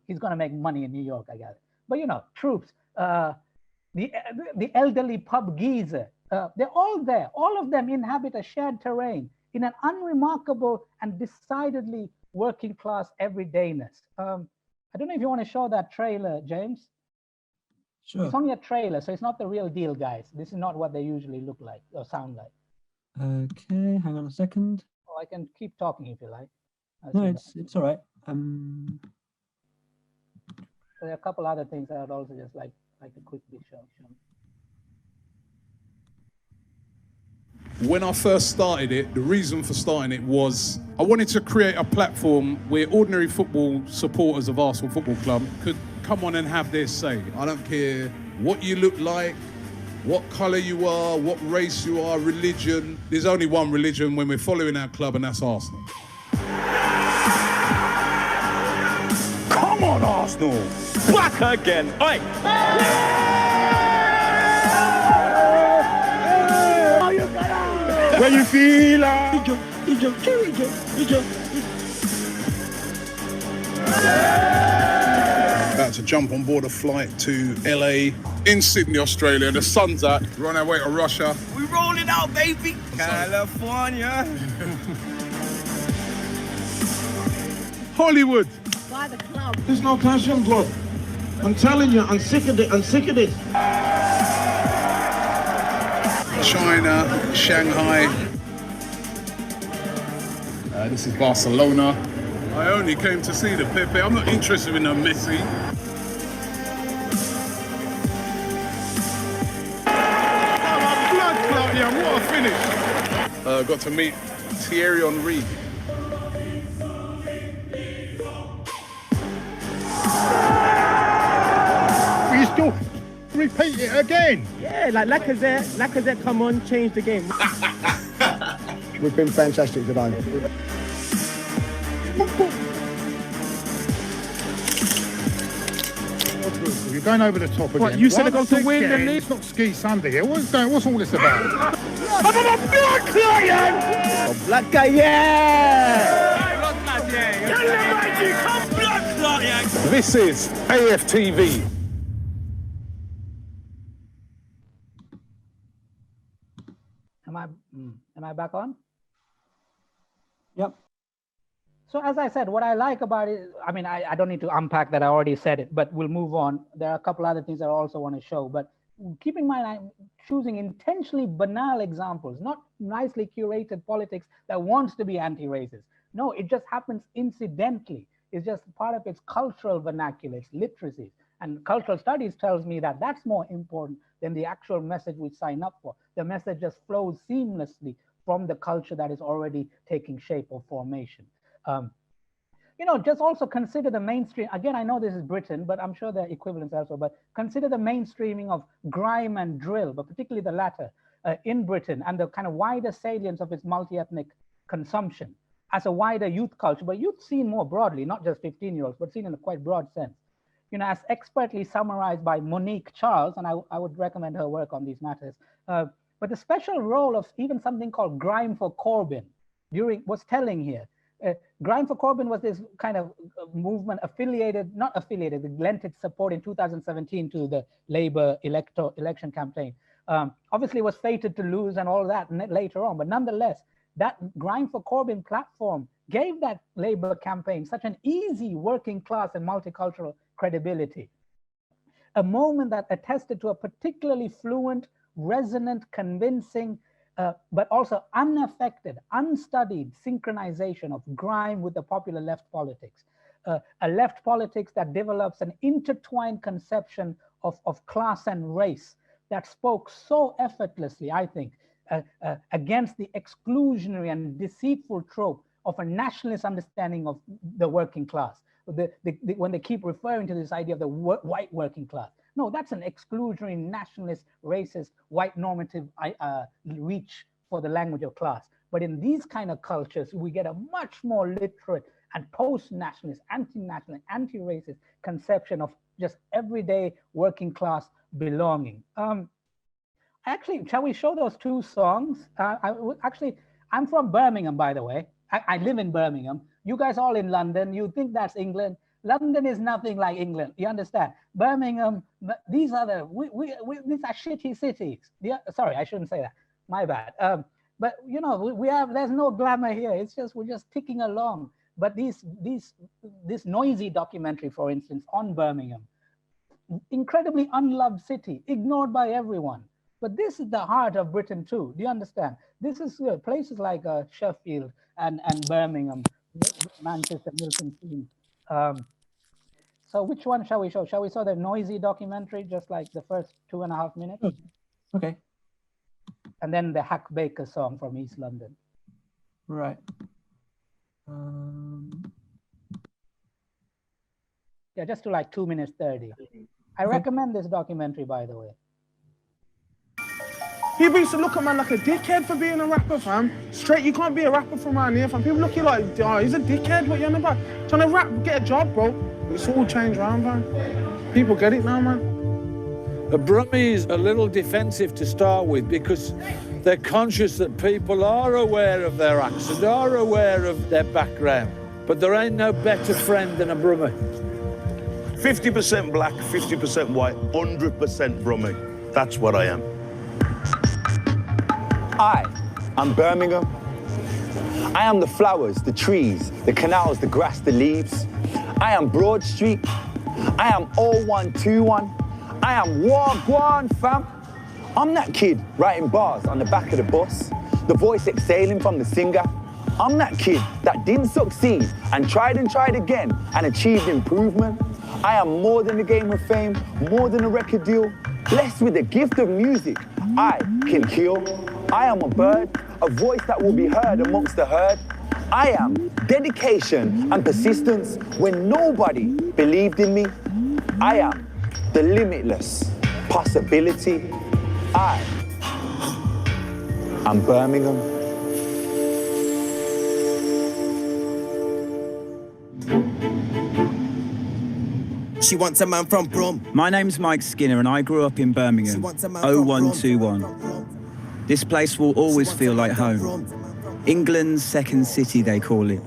He's going to make money in New York, I guess. But, Troops, the elderly pub geezer, they're all there. All of them inhabit a shared terrain in an unremarkable and decidedly working class everydayness. I don't know if you want to show that trailer, James. Sure. It's only a trailer, so it's not the real deal, guys. This is not what they usually look like or sound like. Okay, hang on a second. Oh, I can keep talking if you like. No, it's all right. So there are a couple other things I would also just like to quickly show. When I first started it, the reason for starting it was I wanted to create a platform where ordinary football supporters of Arsenal Football Club could come on and have their say. I don't care what you look like, what colour you are, what race you are, religion. There's only one religion when we're following our club, and that's Arsenal. Come on, Arsenal! Back again! Oi! Where you feel About to jump on board a flight to LA in Sydney, Australia. The sun's out. We're on our way to Russia. We rolling out, baby! California! Hollywood! By the club. There's no passion club. I'm telling you, I'm sick of it. I'm sick of this. China, Shanghai. This is Barcelona. I only came to see the Pepe. I'm not interested in a Messi. Blood clot, yeah, what a finish. Got to meet Thierry Henry. You still repeat it again? Yeah, like Lacazette come on, change the game. We've been fantastic today. You're going over the top again. What, you said they're going to win the league? It's not Ski Sunday here. What's all this about? I'm a black lion! Black guy, yeah! This is AFTV. Am I back on? Yep. So as I said, what I like about it, I mean, I don't need to unpack that, I already said it, but we'll move on. There are a couple other things I also want to show, but keep in mind, I'm choosing intentionally banal examples, not nicely curated politics that wants to be anti-racist. No, it just happens incidentally. It's just part of its cultural vernacular, its literacy. And cultural studies tells me that that's more important than the actual message we sign up for. The message just flows seamlessly from the culture that is already taking shape or formation. Just also consider the mainstream. Again, I know this is Britain, but I'm sure there are equivalents elsewhere, but consider the mainstreaming of grime and drill, but particularly the latter in Britain, and the kind of wider salience of its multi-ethnic consumption as a wider youth culture, but youth seen more broadly, not just 15-year-olds, but seen in a quite broad sense. As expertly summarized by Monique Charles, and I would recommend her work on these matters, but the special role of even something called Grime for Corbyn was telling here. Grime for Corbyn was this kind of movement not affiliated, it lent its support in 2017 to the Labour election campaign. Obviously was fated to lose and all that later on, but nonetheless, that Grime for Corbyn platform gave that Labour campaign such an easy working class and multicultural credibility. A moment that attested to a particularly fluent, resonant, convincing, but also unaffected, unstudied synchronization of grime with the popular left politics. a left politics that develops an intertwined conception of class and race that spoke so effortlessly, I think, against the exclusionary and deceitful trope of a nationalist understanding of the working class. When they keep referring to this idea of the white working class. No, that's an exclusionary, nationalist, racist, white normative reach for the language of class. But in these kind of cultures, we get a much more literate and post-nationalist, anti-nationalist, anti-racist conception of just everyday working class belonging. Actually, shall we show those two songs? I'm from Birmingham, by the way. I live in Birmingham. You guys all in London. You think that's England. London is nothing like England. You understand? Birmingham, these are these are shitty cities. Sorry, I shouldn't say that. My bad. But you know, there's no glamour here. It's just, we're just ticking along. But this noisy documentary, for instance, on Birmingham, incredibly unloved city, ignored by everyone. But this is the heart of Britain too. Do you understand? This is places like Sheffield and Birmingham, Manchester, Milton Keynes. So which one shall we show? Shall we show the noisy documentary, just like the first 2.5 minutes? Okay. And then the Hack Baker song from East London. Right. Yeah, just to like 2 minutes 30. I recommend this documentary, by the way. People used to look at man like a dickhead for being a rapper, fam. Straight, you can't be a rapper from around here, fam. People look at you like, oh, he's a dickhead, what you on about? Trying to rap, get a job, bro. It's all changed around, fam. People get it now, man. The Brummies are a little defensive to start with because they're conscious that people are aware of their accent, are aware of their background, but there ain't no better friend than a Brummie. 50% black, 50% white, 100% Brummie. That's what I am. I'm Birmingham. I am the flowers, the trees, the canals, the grass, the leaves. I am Broad Street. I am 0121. I am Wagwan, fam. I'm that kid writing bars on the back of the bus, the voice exhaling from the singer. I'm that kid that didn't succeed and tried again and achieved improvement. I am more than a game of fame, more than a record deal. Blessed with the gift of music, I can heal. I am a bird, a voice that will be heard amongst the herd. I am dedication and persistence when nobody believed in me. I am the limitless possibility. I am Birmingham. She wants a man from Brum. My name's Mike Skinner and I grew up in Birmingham, 0121. This place will always feel like home. England's second city, they call it.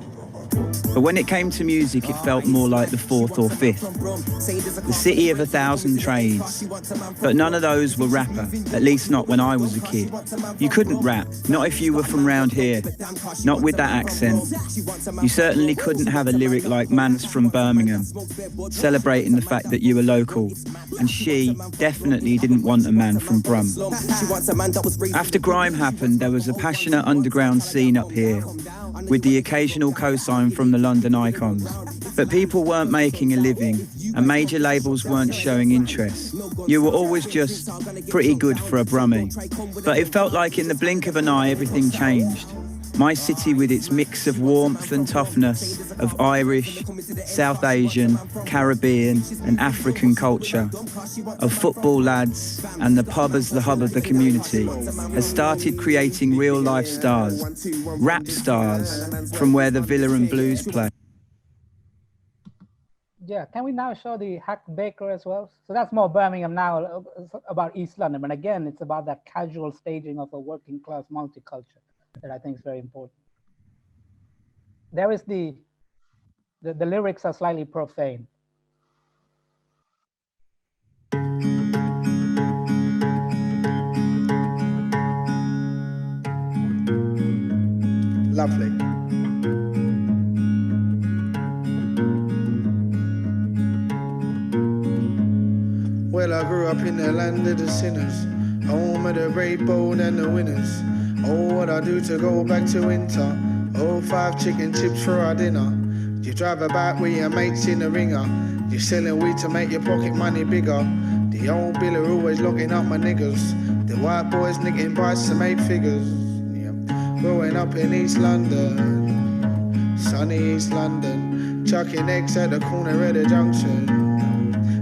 But when it came to music, it felt more like the fourth or fifth. The city of 1,000 trades. But none of those were rapper, at least not when I was a kid. You couldn't rap, not if you were from round here, not with that accent. You certainly couldn't have a lyric like Man's from Birmingham, celebrating the fact that you were local. And she definitely didn't want a man from Brum. After grime happened, there was a passionate underground scene up here, with the occasional cosign from the London icons. But people weren't making a living, and major labels weren't showing interest. You were always just pretty good for a Brummie. But it felt like in the blink of an eye, everything changed. My city with its mix of warmth and toughness, of Irish, South Asian, Caribbean and African culture, of football lads and the pub as the hub of the community, has started creating real-life stars, rap stars, from where the Villa and Blues play. Yeah, can we now show the Hack Baker as well? So that's more Birmingham now, about East London. But again, it's about that casual staging of a working class multiculture that I think is very important. There is the lyrics are slightly profane. Lovely. Well, I grew up in the land of the sinners, home of the brave, bold and the winners. Oh, what I do to go back to winter. Oh, 5 chicken chips for our dinner. You drive about with your mates in the ringer. You're selling weed to make your pocket money bigger. The old biller always locking up my niggas. The white boys nicking bikes to make figures. Yeah. Growing up in East London, sunny East London, chucking eggs at the corner of the junction.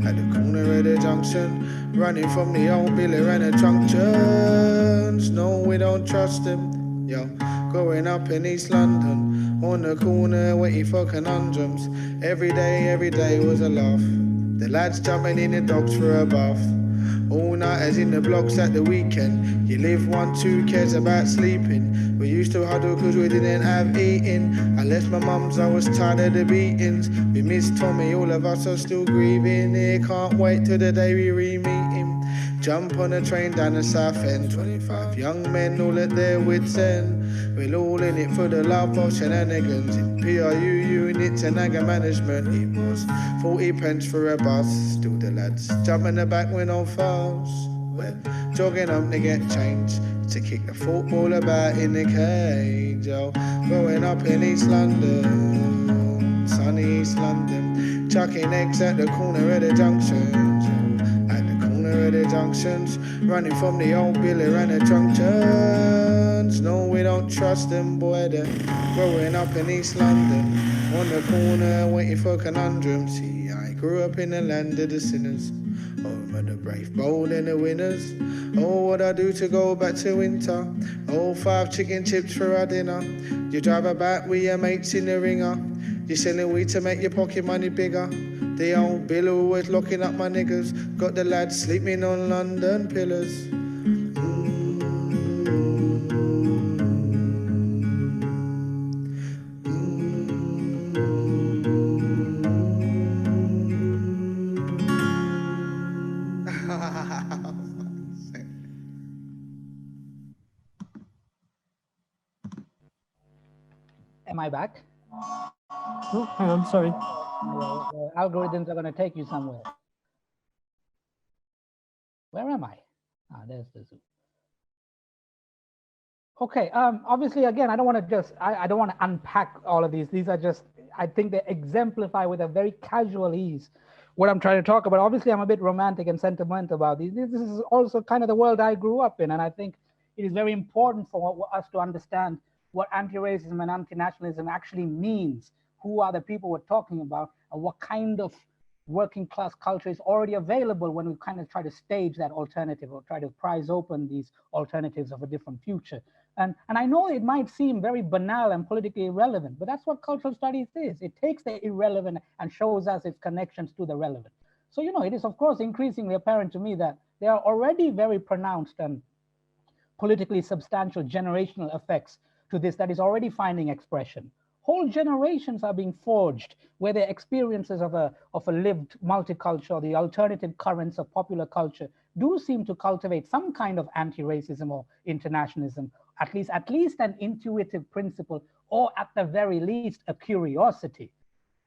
At the corner of the junction, running from the old biller and the junctions. No, we don't trust them. Yo, growing up in East London, on the corner waiting for conundrums. Every day was a laugh. The lads jumping in the docks for a bath. All nighters in the blocks at the weekend. You live 1-2 cares about sleeping. We used to huddle cause we didn't have eating. I left my mum's, I was tired of the beatings. We miss Tommy, all of us are still grieving. Here, can't wait till the day we re-meet him. Jump on a train down the south end. 25 young men all at their wits' end. We're all in it for the love of shenanigans. In PRU units and anger management. It was 40 pence for a bus. Still the lads jump in the back when on fast. We're jogging up to get change, to kick the football about in the cage. Oh, growing up in East London, sunny East London, chucking eggs at the corner of the junctions. Of the junctions, running from the old biller and the junctions. No, we don't trust them, boy. They're growing up in East London, on the corner waiting for conundrums. See, I grew up in the land of the sinners, home of the brave, bold and the winners. Oh, what I do to go back to winter. Oh, 5 chicken chips for our dinner. You drive about with your mates in the ringer. You're selling weed to make your pocket money bigger. The old bill always locking up my niggas. Got the lads sleeping on London pillars. Am I back? Oh, hang on, sorry. The algorithms are going to take you somewhere. Where am I? Ah, there's the Zoom. Okay, obviously, again, I don't want to unpack all of these. These are just, I think they exemplify with a very casual ease what I'm trying to talk about. Obviously, I'm a bit romantic and sentimental about these. This is also kind of the world I grew up in, and I think it is very important for us to understand what anti-racism and anti-nationalism actually means. Who are the people we're talking about, and what kind of working class culture is already available when we kind of try to stage that alternative or try to prize open these alternatives of a different future. And I know it might seem very banal and politically irrelevant, but that's what cultural studies is. It takes the irrelevant and shows us its connections to the relevant. So, you know, it is of course increasingly apparent to me that there are already very pronounced and politically substantial generational effects to this that is already finding expression. Whole generations are being forged where their experiences of a lived multiculture, the alternative currents of popular culture, do seem to cultivate some kind of anti-racism or internationalism, at least an intuitive principle, or at the very least a curiosity.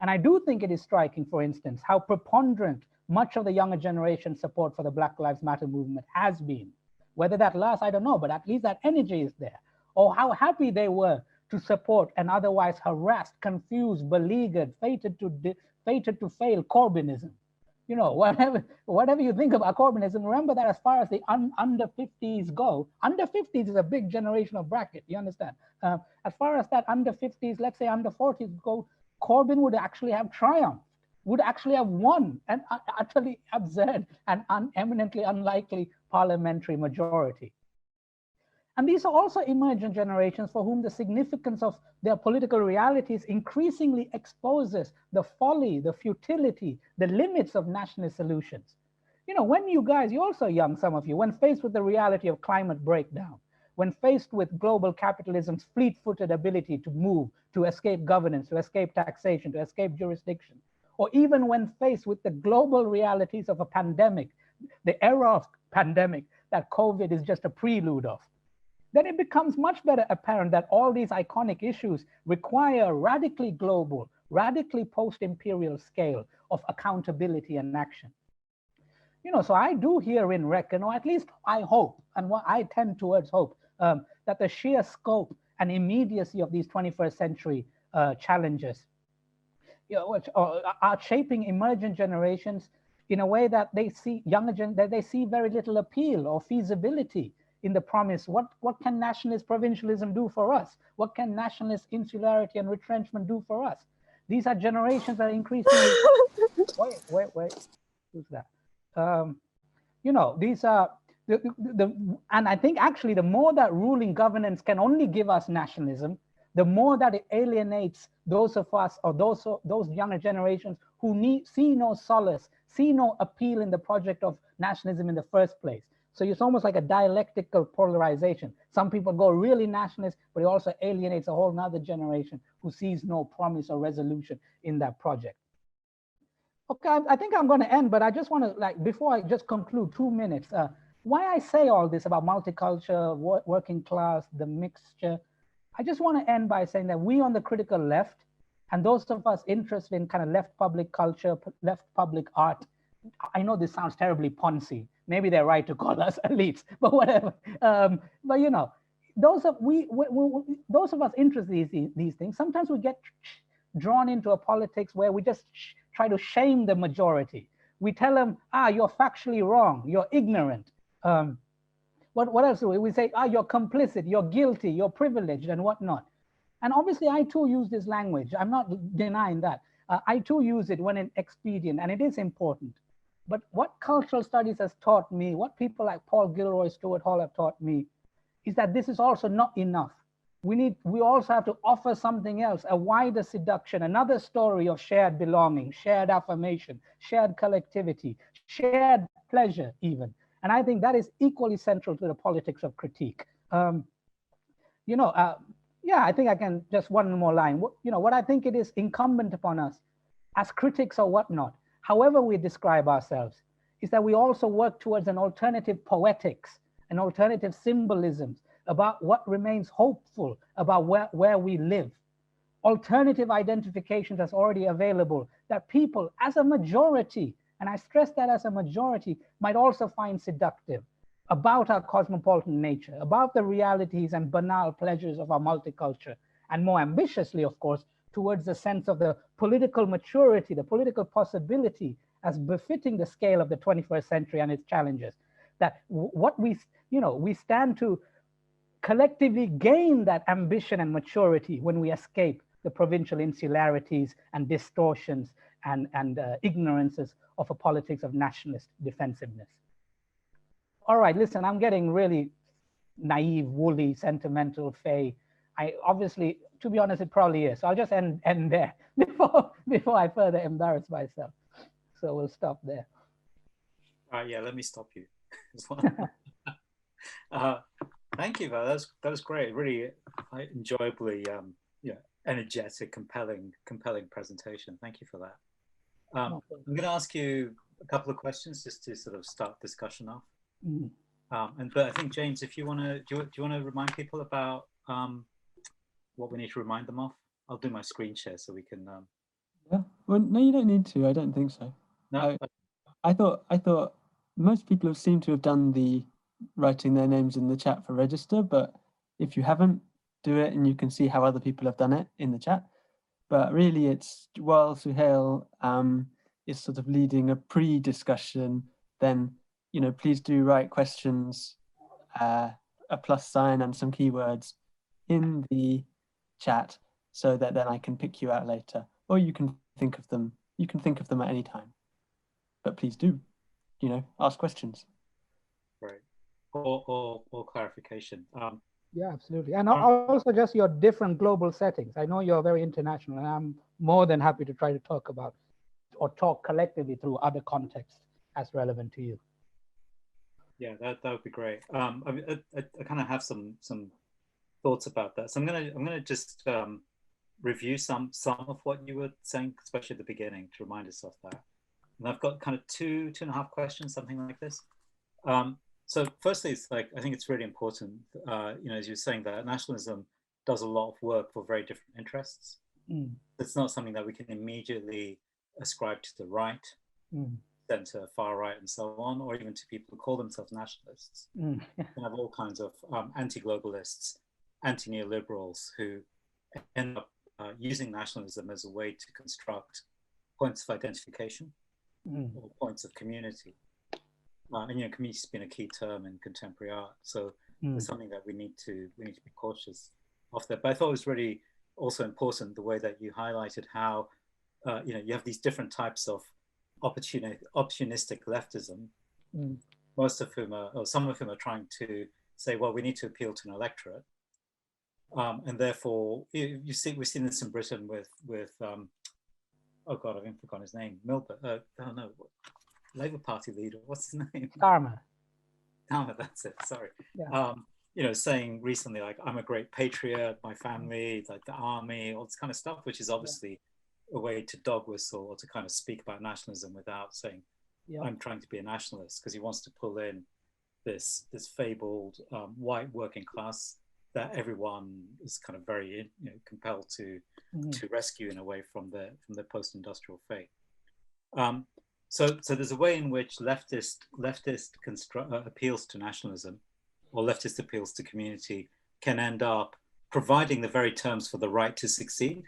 And I do think it is striking, for instance, how preponderant much of the younger generation's support for the Black Lives Matter movement has been. Whether that lasts, I don't know, but at least that energy is there. Or how happy they were to support an otherwise harassed, confused, beleaguered, fated to fail Corbynism. You know, whatever you think about Corbynism, remember that as far as the under 50s go, under 50s is a big generational bracket, you understand? As far as that under 50s, let's say under 40s go, Corbyn would actually have triumphed, would actually have won an utterly absurd and eminently unlikely parliamentary majority. And these are also emergent generations for whom the significance of their political realities increasingly exposes the folly, the futility, the limits of nationalist solutions. You know, when you guys, you're also young, some of you, when faced with the reality of climate breakdown, when faced with global capitalism's fleet-footed ability to move, to escape governance, to escape taxation, to escape jurisdiction, or even when faced with the global realities of a pandemic, the era of pandemic that COVID is just a prelude of, then it becomes much better apparent that all these iconic issues require a radically global, radically post-imperial scale of accountability and action. You know, so I do herein reckon, or at least I hope, and what I tend towards hope, that the sheer scope and immediacy of these 21st century challenges which are shaping emergent generations in a way that they see that they see very little appeal or feasibility in the promise. What can nationalist provincialism do for us? What can nationalist insularity and retrenchment do for us? These are generations that are increasingly. wait. Who's that? These are and I think actually the more that ruling governance can only give us nationalism, the more that it alienates those of us or those younger generations who see no solace, see no appeal in the project of nationalism in the first place. So it's almost like a dialectical polarization. Some people go really nationalist, but it also alienates a whole nother generation who sees no promise or resolution in that project. Okay, I think I'm going to end, but I just want to, before I just conclude, 2 minutes, why I say all this about multiculture, working class, the mixture, I just want to end by saying that we on the critical left, and those of us interested in kind of left public culture, left public art, I know this sounds terribly Ponzi. Maybe they're right to call us elites, but whatever. But those of us interested in these things, sometimes we get drawn into a politics where we just try to shame the majority. We tell them, you're factually wrong, you're ignorant. What else do we say? You're complicit, you're guilty, you're privileged, and whatnot. And obviously, I too use this language. I'm not denying that. I too use it when it's expedient, and it is important. But what cultural studies has taught me, what people like Paul Gilroy, Stuart Hall have taught me, is that this is also not enough. We also have to offer something else, a wider seduction, another story of shared belonging, shared affirmation, shared collectivity, shared pleasure even. And I think that is equally central to the politics of critique. I think I can just one more line. What I think it is incumbent upon us as critics or whatnot, however we describe ourselves, is that we also work towards an alternative poetics, an alternative symbolisms about what remains hopeful about where we live. Alternative identifications that's already available that people as a majority, and I stress that as a majority, might also find seductive about our cosmopolitan nature, about the realities and banal pleasures of our multiculture, and more ambitiously, of course, towards the sense of the political maturity, the political possibility as befitting the scale of the 21st century and its challenges. That what we stand to collectively gain that ambition and maturity when we escape the provincial insularities and distortions and ignorances of a politics of nationalist defensiveness. All right, listen, I'm getting really naive, woolly, sentimental, fey. I obviously, to be honest, it probably is. So I'll just end there before I further embarrass myself. So we'll stop there. Yeah, let me stop you as well. Thank you, Val. That was great. Really enjoyably, energetic, compelling presentation. Thank you for that. I'm going to ask you a couple of questions just to sort of start discussion off. But I think James, if you want to, do you want to remind people about what we need to remind them of? I'll do my screen share so we can. Yeah. Well, no, you don't need to. I don't think so. No. I thought most people seem to have done the writing their names in the chat for register, but if you haven't, do it, and you can see how other people have done it in the chat. But really, it's while Suhail is sort of leading a pre-discussion, then please do write questions, a plus sign and some keywords in the chat, so that then I can pick you out later, or you can think of them. You can think of them at any time. But please do, ask questions. Right. Or clarification. Yeah, absolutely. And also just your different global settings. I know you're very international, and I'm more than happy to try to talk about or talk collectively through other contexts as relevant to you. Yeah, that would be great. I kind of have some thoughts about that. So I'm gonna just review some of what you were saying, especially at the beginning, to remind us of that. And I've got kind of two and a half questions, something like this. So firstly, it's I think it's really important, as you're saying, that nationalism does a lot of work for very different interests. It's not something that we can immediately ascribe to the right, center, far right, and so on, or even to people who call themselves nationalists. You have all kinds of anti-globalists, anti-neoliberals who end up using nationalism as a way to construct points of identification or points of community. And community has been a key term in contemporary art, so it's something that we need to be cautious of that. But I thought it was really also important the way that you highlighted how you have these different types of opportunistic leftism, most of whom are, or some of whom are trying to say, well, we need to appeal to an electorate, and therefore we've seen this in Britain with oh God, I've even forgotten his name, Milburn. Oh no, Labour Party leader, what's his name? Starmer, that's it. Sorry. Yeah. Saying recently, like, I'm a great patriot, my family, like the army, all this kind of stuff, which is obviously a way to dog whistle or to kind of speak about nationalism without saying, I'm trying to be a nationalist, because he wants to pull in this fabled white working class that everyone is kind of very compelled to rescue in a way from the post-industrial fate. So there's a way in which leftist appeals to nationalism or leftist appeals to community can end up providing the very terms for the right to succeed,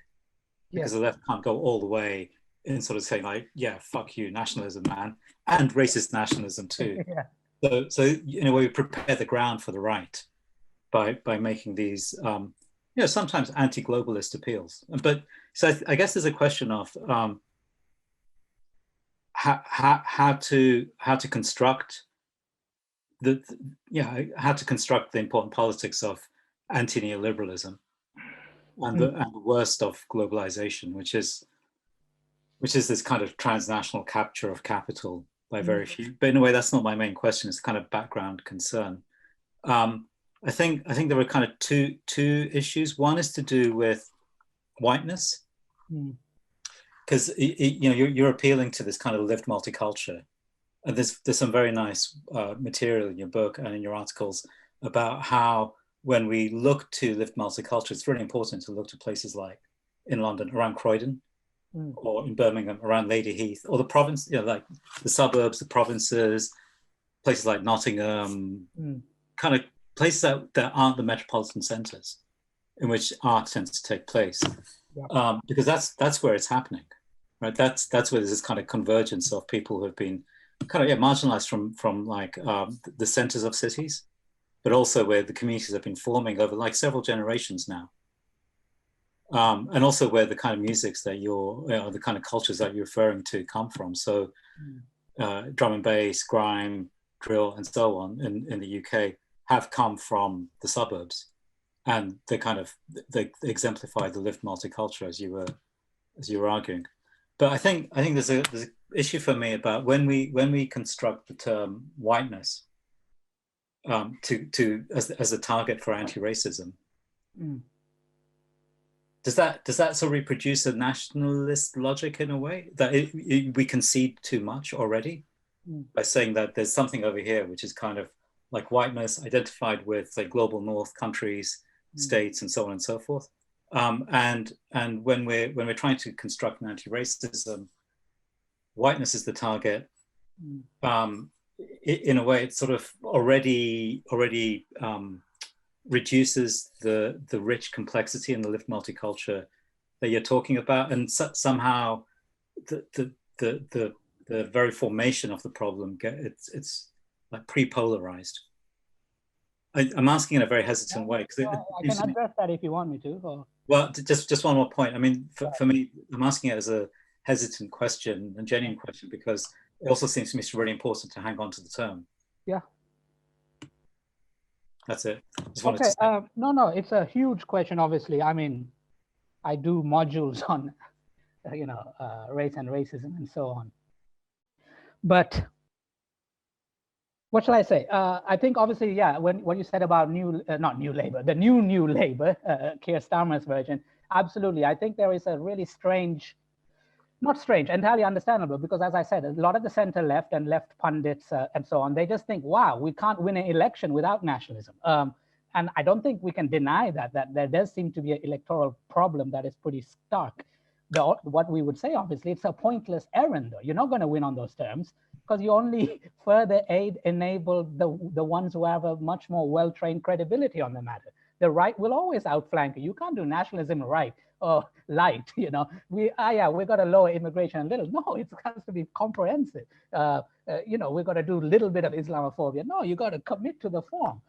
because the left can't go all the way in sort of saying like, yeah, fuck you, nationalism, man, and racist nationalism too. So in a way, we prepare the ground for the right by making these sometimes anti-globalist appeals. But so I guess there's a question of how to construct how to construct the important politics of anti-neoliberalism and the worst of globalization, which is this kind of transnational capture of capital by very few. But in a way, that's not my main question. It's kind of background concern. I think there were kind of two issues. One is to do with whiteness, because you're appealing to this kind of lived multiculture. And there's some very nice material in your book and in your articles about how when we look to lived multiculture, it's really important to look to places like in London, around Croydon, or in Birmingham, around Ladyheath, or the province, like the suburbs, the provinces, places like Nottingham, kind of places that aren't the metropolitan centres in which art tends to take place, because that's where it's happening, right? That's where there's this kind of convergence of people who have been kind of marginalized from like the centres of cities, but also where the communities have been forming over like several generations now, and also where the kind of musics that the kind of cultures that you're referring to come from. So drum and bass, grime, drill, and so on in the UK have come from the suburbs, and they exemplify the lived multiculture as you were arguing. But I think there's an issue for me about when we construct the term whiteness as a target for anti-racism. Does that sort of reproduce a nationalist logic in a way that we concede too much already by saying that there's something over here which is kind of like whiteness identified with, say, global north countries, states, and so on and so forth. And when we're trying to construct an anti-racism, whiteness is the target. In a way, it sort of already reduces the rich complexity and the lived multiculture that you're talking about, and somehow the very formation of the problem it's like pre-polarized. I'm asking in a very hesitant way. I can address that if you want me to. Or... Well, just one more point. I mean, for me, I'm asking it as a hesitant question, a genuine question, because it also seems to me it's really important to hang on to the term. Yeah. That's it. Okay. No, it's a huge question, obviously. I mean, I do modules on, race and racism and so on. But what shall I say? I think obviously, when you said about not new labor, the new labor, Keir Starmer's version, absolutely. I think there is a really strange, not strange, entirely understandable, because as I said, a lot of the center left and left pundits and so on, they just think, wow, we can't win an election without nationalism. And I don't think we can deny that there does seem to be an electoral problem that is pretty stark. What we would say, obviously, it's a pointless errand, though. You're not going to win on those terms, because you only further enable the ones who have a much more well-trained credibility on the matter. The right will always outflank you. You can't do nationalism right or light, you know. We got to lower immigration a little. No, it has to be comprehensive. You know, we got to do a little bit of Islamophobia. No, you got to commit to the form.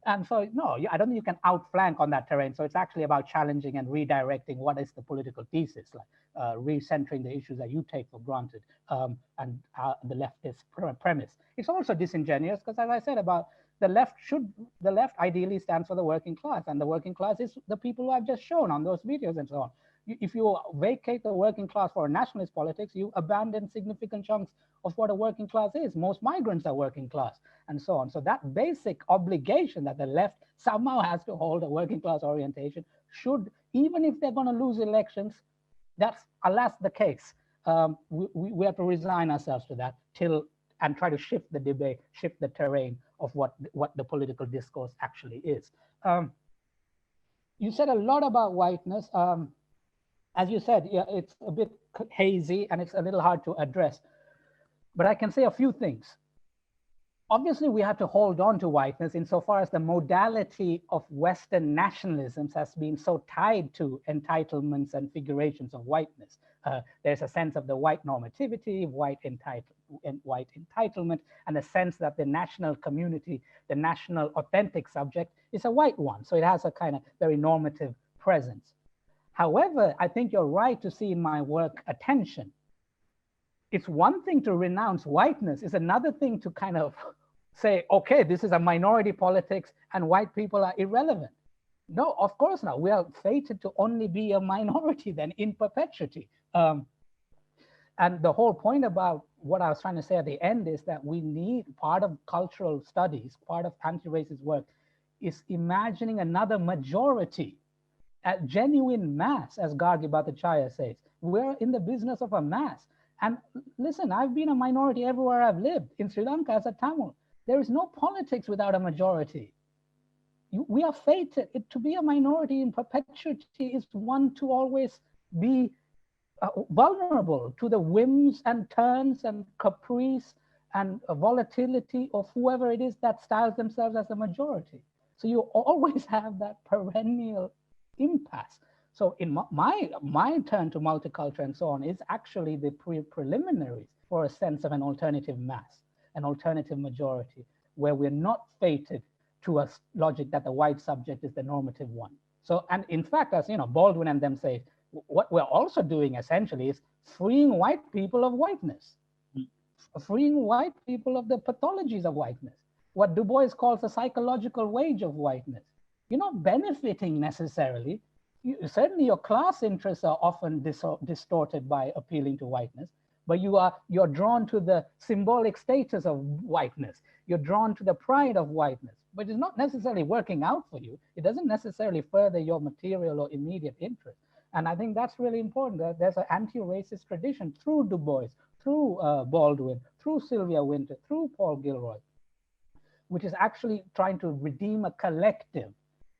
And so, no, I don't think you can outflank on that terrain. So it's actually about challenging and redirecting what is the political thesis, like recentering the issues that you take for granted and the leftist premise. It's also disingenuous because, as I said, about the left ideally stands for the working class, and the working class is the people who I've just shown on those videos and so on. If you vacate the working class for nationalist politics, you abandon significant chunks of what a working class is. Most migrants are working class and so on. So that basic obligation that the left somehow has to hold a working class orientation should, even if they're going to lose elections, that's alas the case. We have to resign ourselves to that and try to shift the debate, shift the terrain of what the political discourse actually is. You said a lot about whiteness. As you said, yeah, it's a bit hazy and it's a little hard to address, but I can say a few things. Obviously, we have to hold on to whiteness insofar as the modality of Western nationalisms has been so tied to entitlements and figurations of whiteness. There's a sense of the white normativity, white entitlement, and a sense that the national community, the national authentic subject is a white one. So it has a kind of very normative presence. However, I think you're right to see in my work attention. It's one thing to renounce whiteness, it's another thing to kind of say, okay, this is a minority politics and white people are irrelevant. No, of course not. We are fated to only be a minority then in perpetuity. And the whole point about what I was trying to say at the end is that we need part of cultural studies, part of anti-racist work is imagining another majority, a genuine mass, as Gargi Bhattacharya says. We're in the business of a mass. And listen, I've been a minority everywhere I've lived. In Sri Lanka as a Tamil, there is no politics without a majority. We are fated. To be a minority in perpetuity is one to always be vulnerable to the whims and turns and caprice and volatility of whoever it is that styles themselves as a majority. So you always have that perennial impasse. So in my turn to multiculture and so on is actually the preliminaries for a sense of an alternative mass, an alternative majority, where we're not fated to a logic that the white subject is the normative one. So, and in fact, as you know, Baldwin and them say, what we're also doing essentially is freeing white people of whiteness, freeing white people of the pathologies of whiteness, what Du Bois calls the psychological wage of whiteness. You're not benefiting necessarily. Certainly your class interests are often distorted by appealing to whiteness, but you're drawn to the symbolic status of whiteness. You're drawn to the pride of whiteness, but it's not necessarily working out for you. It doesn't necessarily further your material or immediate interest. And I think that's really important. That there's an anti-racist tradition through Du Bois, through Baldwin, through Sylvia Wynter, through Paul Gilroy, which is actually trying to redeem a collective.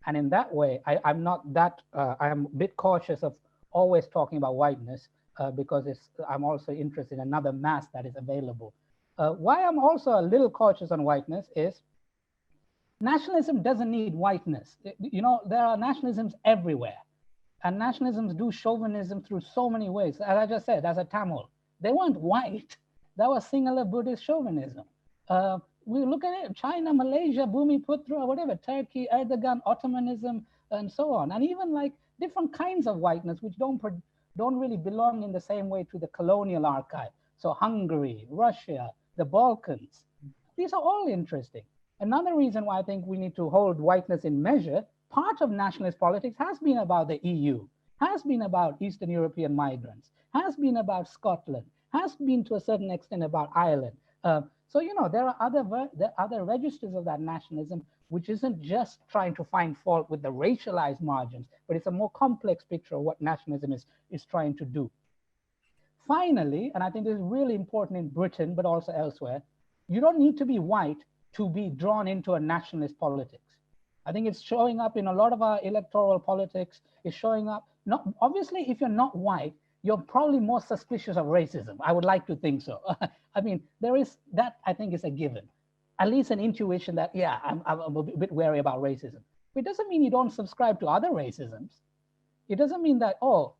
And in that way, I'm a bit cautious of always talking about whiteness because I'm also interested in another mass that is available. Why I'm also a little cautious on whiteness is nationalism doesn't need whiteness. You know, there are nationalisms everywhere. And nationalisms do chauvinism through so many ways. As I just said, as a Tamil, they weren't white. That was singular Buddhist chauvinism. We look at it, China, Malaysia, Bhumiputra, whatever, Turkey, Erdogan, Ottomanism, and so on. And even like different kinds of whiteness, which don't really belong in the same way to the colonial archive. So Hungary, Russia, the Balkans, these are all interesting. Another reason why I think we need to hold whiteness in measure, part of nationalist politics has been about the EU, has been about Eastern European migrants, has been about Scotland, has been to a certain extent about Ireland. So, you know, there are other registers of that nationalism, which isn't just trying to find fault with the racialized margins, but it's a more complex picture of what nationalism is trying to do. Finally, and I think this is really important in Britain, but also elsewhere, you don't need to be white to be drawn into a nationalist politics. I think it's showing up in a lot of our electoral politics. It's showing up, obviously, if you're not white, you're probably more suspicious of racism. I would like to think so. I mean, there is that, I think, is a given. At least an intuition that, yeah, I'm a bit wary about racism. It doesn't mean you don't subscribe to other racisms. It doesn't mean that, oh,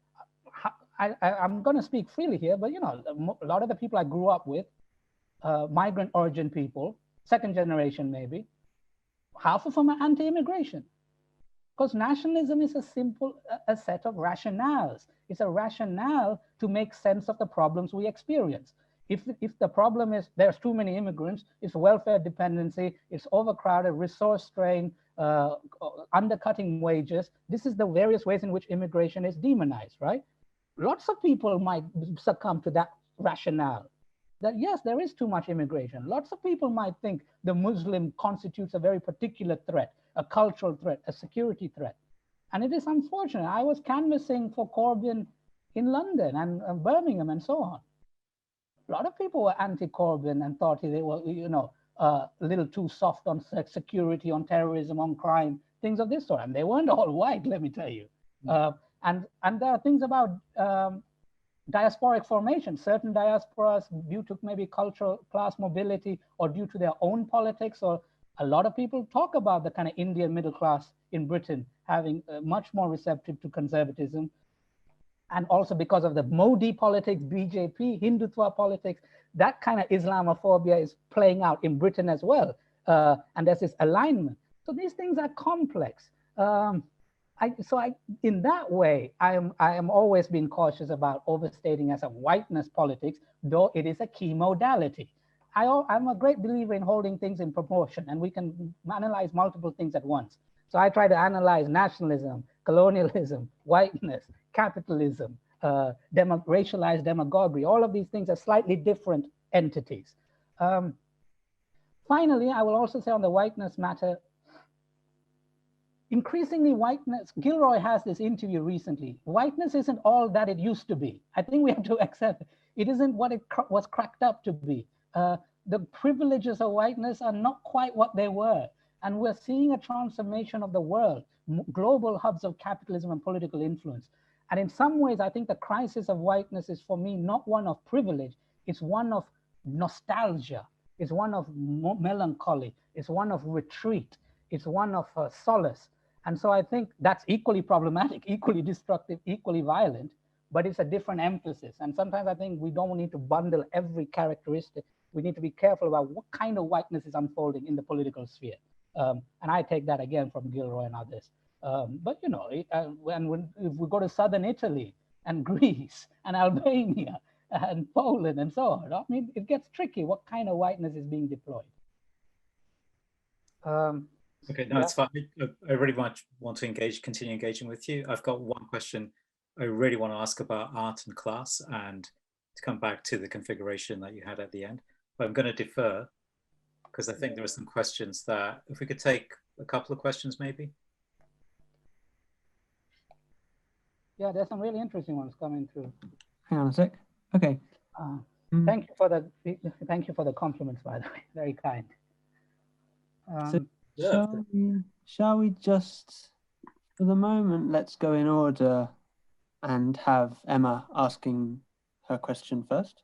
I'm going to speak freely here, but a lot of the people I grew up with, migrant origin people, second generation maybe, half of them are anti-immigration. Because nationalism is a set of rationales. It's a rationale to make sense of the problems we experience. If the problem is there's too many immigrants, it's welfare dependency, it's overcrowded, resource strain, undercutting wages, this is the various ways in which immigration is demonized, right? Lots of people might succumb to that rationale. That yes, there is too much immigration. Lots of people might think the Muslim constitutes a very particular threat, a cultural threat, a security threat. And it is unfortunate. I was canvassing for Corbyn in London and Birmingham and so on. A lot of people were anti-Corbyn and thought they were, a little too soft on security, on terrorism, on crime, things of this sort. And they weren't all white, let me tell you. And there are things about diasporic formation. Certain diasporas, due to maybe cultural class mobility or due to their own politics, or a lot of people talk about the kind of Indian middle class in Britain having much more receptive to conservatism. And also because of the Modi politics, BJP, Hindutva politics, that kind of Islamophobia is playing out in Britain as well. And there's this alignment. So these things are complex. In that way, I am always being cautious about overstating as a whiteness politics, though it is a key modality. I'm a great believer in holding things in proportion, and we can analyze multiple things at once. So I try to analyze nationalism, colonialism, whiteness, capitalism, racialized demagoguery. All of these things are slightly different entities. Finally, I will also say on the whiteness matter, increasingly whiteness, Gilroy has this interview recently, whiteness isn't all that it used to be. I think we have to accept it isn't what it was cracked up to be. The privileges of whiteness are not quite what they were. And we're seeing a transformation of the world, global hubs of capitalism and political influence. And in some ways, I think the crisis of whiteness is for me, not one of privilege, it's one of nostalgia, it's one of melancholy, it's one of retreat, it's one of solace. And so I think that's equally problematic, equally destructive, equally violent, but it's a different emphasis. And sometimes I think we don't need to bundle every characteristic. We need to be careful about what kind of whiteness is unfolding in the political sphere. And I take that again from Gilroy and others. But if we go to southern Italy and Greece and Albania and Poland and so on, I mean, it gets tricky. What kind of whiteness is being deployed? Okay, no, it's fine. I really much want to continue engaging with you. I've got one question I really want to ask about art and class, and to come back to the configuration that you had at the end. But I'm going to defer because I think there are some questions that, if we could take a couple of questions maybe. Yeah, there's some really interesting ones coming through. Hang on a sec. Okay. Thank you for the compliments, by the way. Very kind. Shall we just, for the moment, let's go in order and have Emma asking her question first.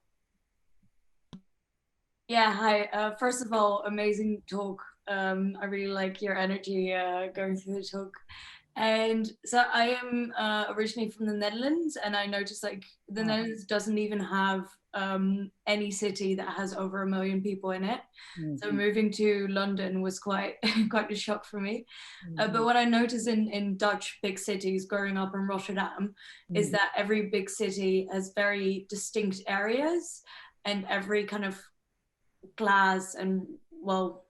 Yeah, hi. First of all, amazing talk. I really like your energy going through the talk. And so I am originally from the Netherlands, and I noticed like the Netherlands doesn't even have any city that has over 1 million people in it. So moving to London was quite a shock for me. But what I noticed in Dutch big cities growing up in Rotterdam is that every big city has very distinct areas, and every kind of class and, well,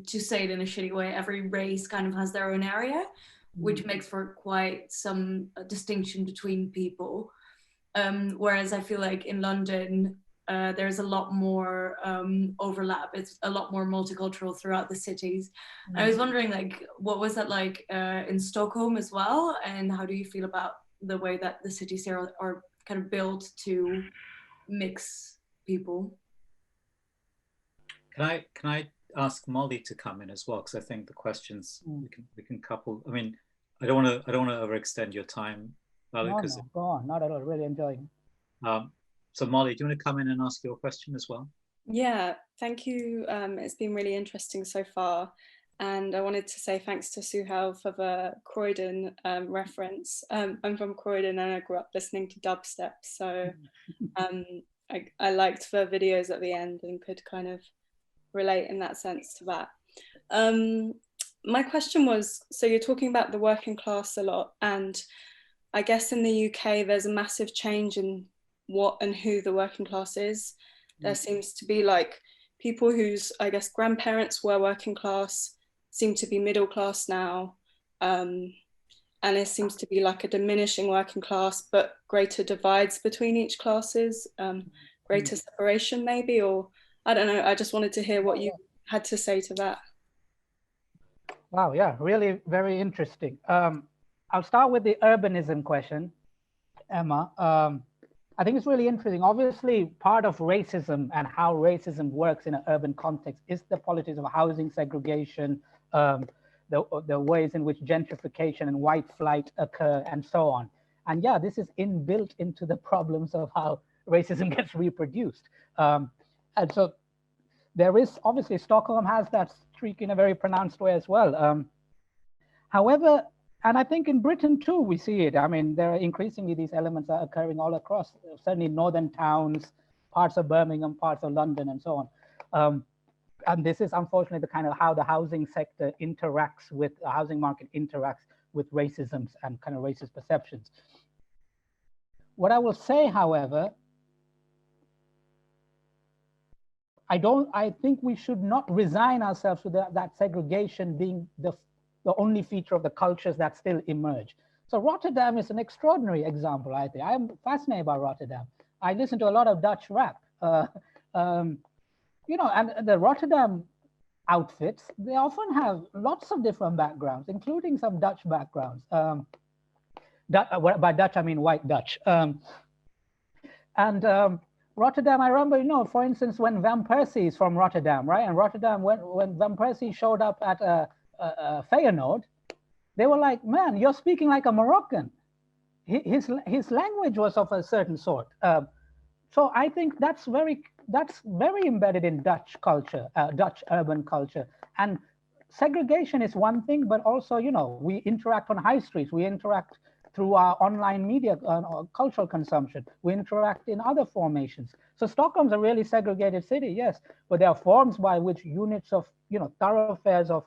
to say it in a shitty way, every race kind of has their own area, which makes for quite some distinction between people. Whereas I feel like in London, there's a lot more overlap. It's a lot more multicultural throughout the cities. I was wondering, like, what was that like in Stockholm as well? And how do you feel about the way that the cities here are kind of built to mix people? Can I ask Molly to come in as well? Because I think the questions we can couple. I mean, I don't want to overextend your time, Vallu. No, go on. Not at all. Really enjoying. So Molly, do you want to come in and ask your question as well? Yeah, thank you. It's been really interesting so far. And I wanted to say thanks to Suhail for the Croydon reference. I'm from Croydon and I grew up listening to dubstep. So I liked the videos at the end and could kind of relate in that sense to that. My question was, so you're talking about the working class a lot, and I guess in the UK, there's a massive change in what and who the working class is. There seems to be like people whose, I guess, grandparents were working class seem to be middle class now. And there seems to be like a diminishing working class, but greater divides between each classes, greater separation maybe, or I don't know. I just wanted to hear what you had to say to that. Wow, yeah, really very interesting. I'll start with the urbanism question, Emma. I think it's really interesting. Obviously, part of racism and how racism works in an urban context is the politics of housing segregation, the ways in which gentrification and white flight occur, and so on. And yeah, this is inbuilt into the problems of how racism gets reproduced. And so there is, obviously, Stockholm has that streak in a very pronounced way as well. However, and I think in Britain too, we see it. I mean, there are increasingly these elements are occurring all across, certainly northern towns, parts of Birmingham, parts of London, and so on. And this is unfortunately the kind of how the housing sector interacts with, the housing market interacts with racisms and kind of racist perceptions. What I will say, however, I think we should not resign ourselves to that segregation being the only feature of the cultures that still emerge. So Rotterdam is an extraordinary example, I think. I'm fascinated by Rotterdam. I listen to a lot of Dutch rap. You know, and the Rotterdam outfits, they often have lots of different backgrounds, including some Dutch backgrounds. By Dutch, I mean white Dutch. Rotterdam, I remember, you know, for instance, when Van Persie is from Rotterdam, right? And Rotterdam, when Van Persie showed up at Feyenoord, they were like, man, you're speaking like a Moroccan. His language was of a certain sort. So I think that's very embedded in Dutch culture, Dutch urban culture. And segregation is one thing, but also, you know, we interact on high streets, we interact through our online media, cultural consumption, we interact in other formations. So Stockholm's a really segregated city, yes, but there are forms by which units of, you know, thoroughfares of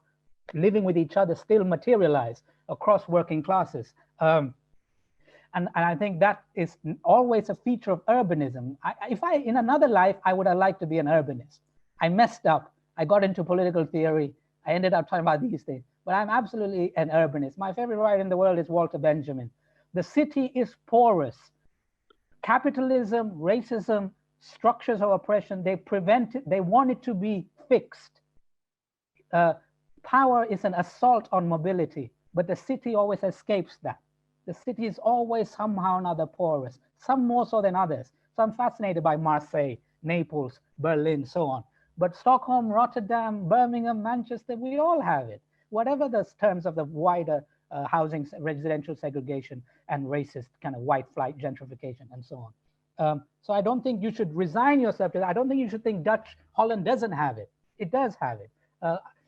living with each other still materialize across working classes. And I think that is always a feature of urbanism. In another life, I would have liked to be an urbanist. I messed up. I got into political theory. I ended up talking about these things, but I'm absolutely an urbanist. My favorite writer in the world is Walter Benjamin. The city is porous. Capitalism, racism, structures of oppression, they want it to be fixed. Power is an assault on mobility, but the city always escapes that. The city is always somehow or another porous, some more so than others. So I'm fascinated by Marseille, Naples, Berlin, so on. But Stockholm, Rotterdam, Birmingham, Manchester, we all have it. Whatever the terms of the wider housing, residential segregation and racist kind of white flight gentrification and so on. So I don't think you should resign yourself to that. I don't think you should think Holland doesn't have it. It does have it.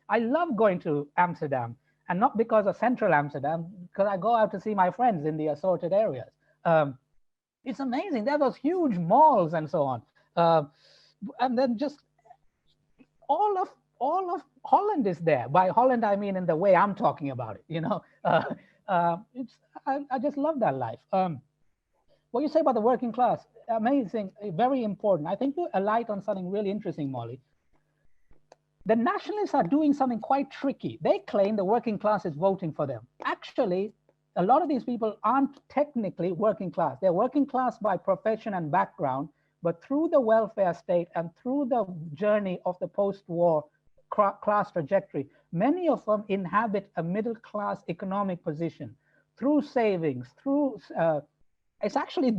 I love going to Amsterdam. And not because of central Amsterdam, because I go out to see my friends in the assorted areas. It's amazing. There are those huge malls and so on. And then just all of Holland is there. By Holland, I mean in the way I'm talking about it, you know. I just love that life. What you say about the working class, amazing, very important. I think you alight on something really interesting, Molly. The nationalists are doing something quite tricky. They claim the working class is voting for them. Actually, a lot of these people aren't technically working class. They're working class by profession and background, but through the welfare state and through the journey of the post-war class trajectory, many of them inhabit a middle-class economic position through savings, through, it's actually,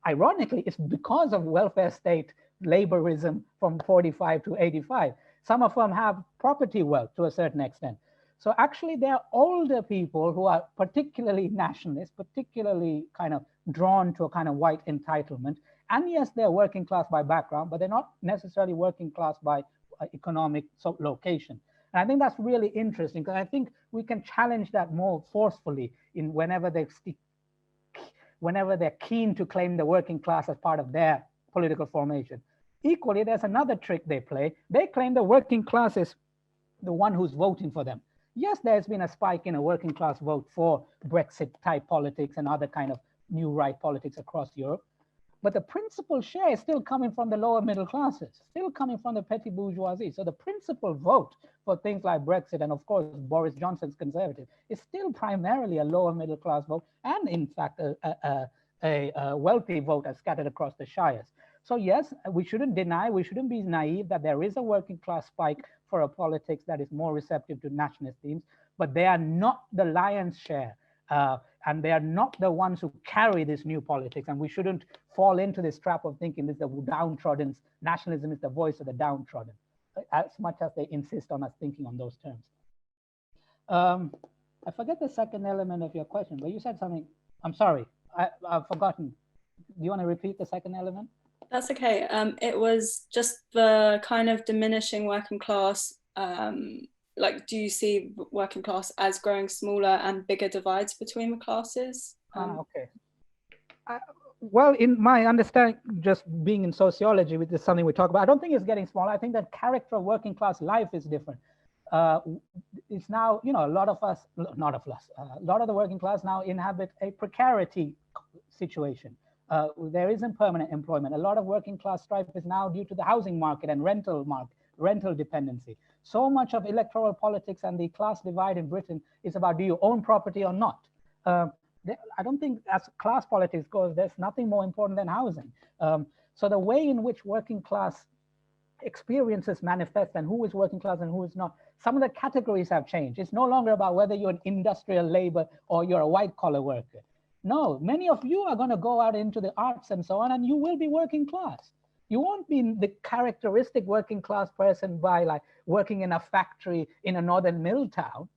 ironically, it's because of welfare state laborism from 45 to 85. Some of them have property wealth to a certain extent. So actually they're older people who are particularly nationalist, particularly kind of drawn to a kind of white entitlement. And yes, they're working class by background, but they're not necessarily working class by economic location. And I think that's really interesting, because I think we can challenge that more forcefully in whenever they're keen to claim the working class as part of their political formation. Equally, there's another trick they play. They claim the working class is the one who's voting for them. Yes, there's been a spike in a working class vote for Brexit type politics and other kind of new right politics across Europe. But the principal share is still coming from the lower middle classes, still coming from the petty bourgeoisie. So the principal vote for things like Brexit and of course Boris Johnson's Conservative is still primarily a lower middle class vote, and in fact a wealthy vote as scattered across the shires. So yes, we shouldn't deny, we shouldn't be naive that there is a working class spike for a politics that is more receptive to nationalist themes, but they are not the lion's share. And they are not the ones who carry this new politics. And we shouldn't fall into this trap of thinking this is the downtrodden, nationalism is the voice of the downtrodden, as much as they insist on us thinking on those terms. I forget the second element of your question, but you said something, I'm sorry, I've forgotten. Do you want to repeat the second element? That's okay. It was just the kind of diminishing working class. Like, do you see working class as growing smaller and bigger divides between the classes? Okay. Well, in my understanding, just being in sociology, which is something we talk about, I don't think it's getting smaller. I think that character of working class life is different. It's now, you know, a lot of the working class now inhabit a precarity situation. There isn't permanent employment. A lot of working class strife is now due to the housing market and rental dependency. So much of electoral politics and the class divide in Britain is about, do you own property or not? I don't think as class politics goes, there's nothing more important than housing. So the way in which working class experiences manifest and who is working class and who is not, some of the categories have changed. It's no longer about whether you're an industrial labor or you're a white collar worker. No, many of you are going to go out into the arts and so on, and you will be working class. You won't be the characteristic working class person by like working in a factory in a northern mill town,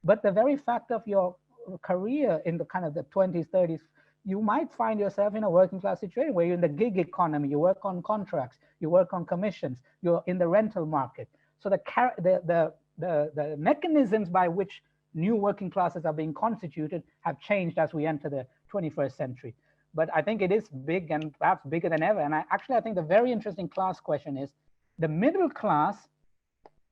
but the very fact of your career in the kind of the 20s, 30s, you might find yourself in a working class situation where you're in the gig economy, you work on contracts, you work on commissions, you're in the rental market. So the mechanisms by which new working classes are being constituted have changed as we enter the 21st century. But I think it is big and perhaps bigger than ever. And I think the very interesting class question is the middle class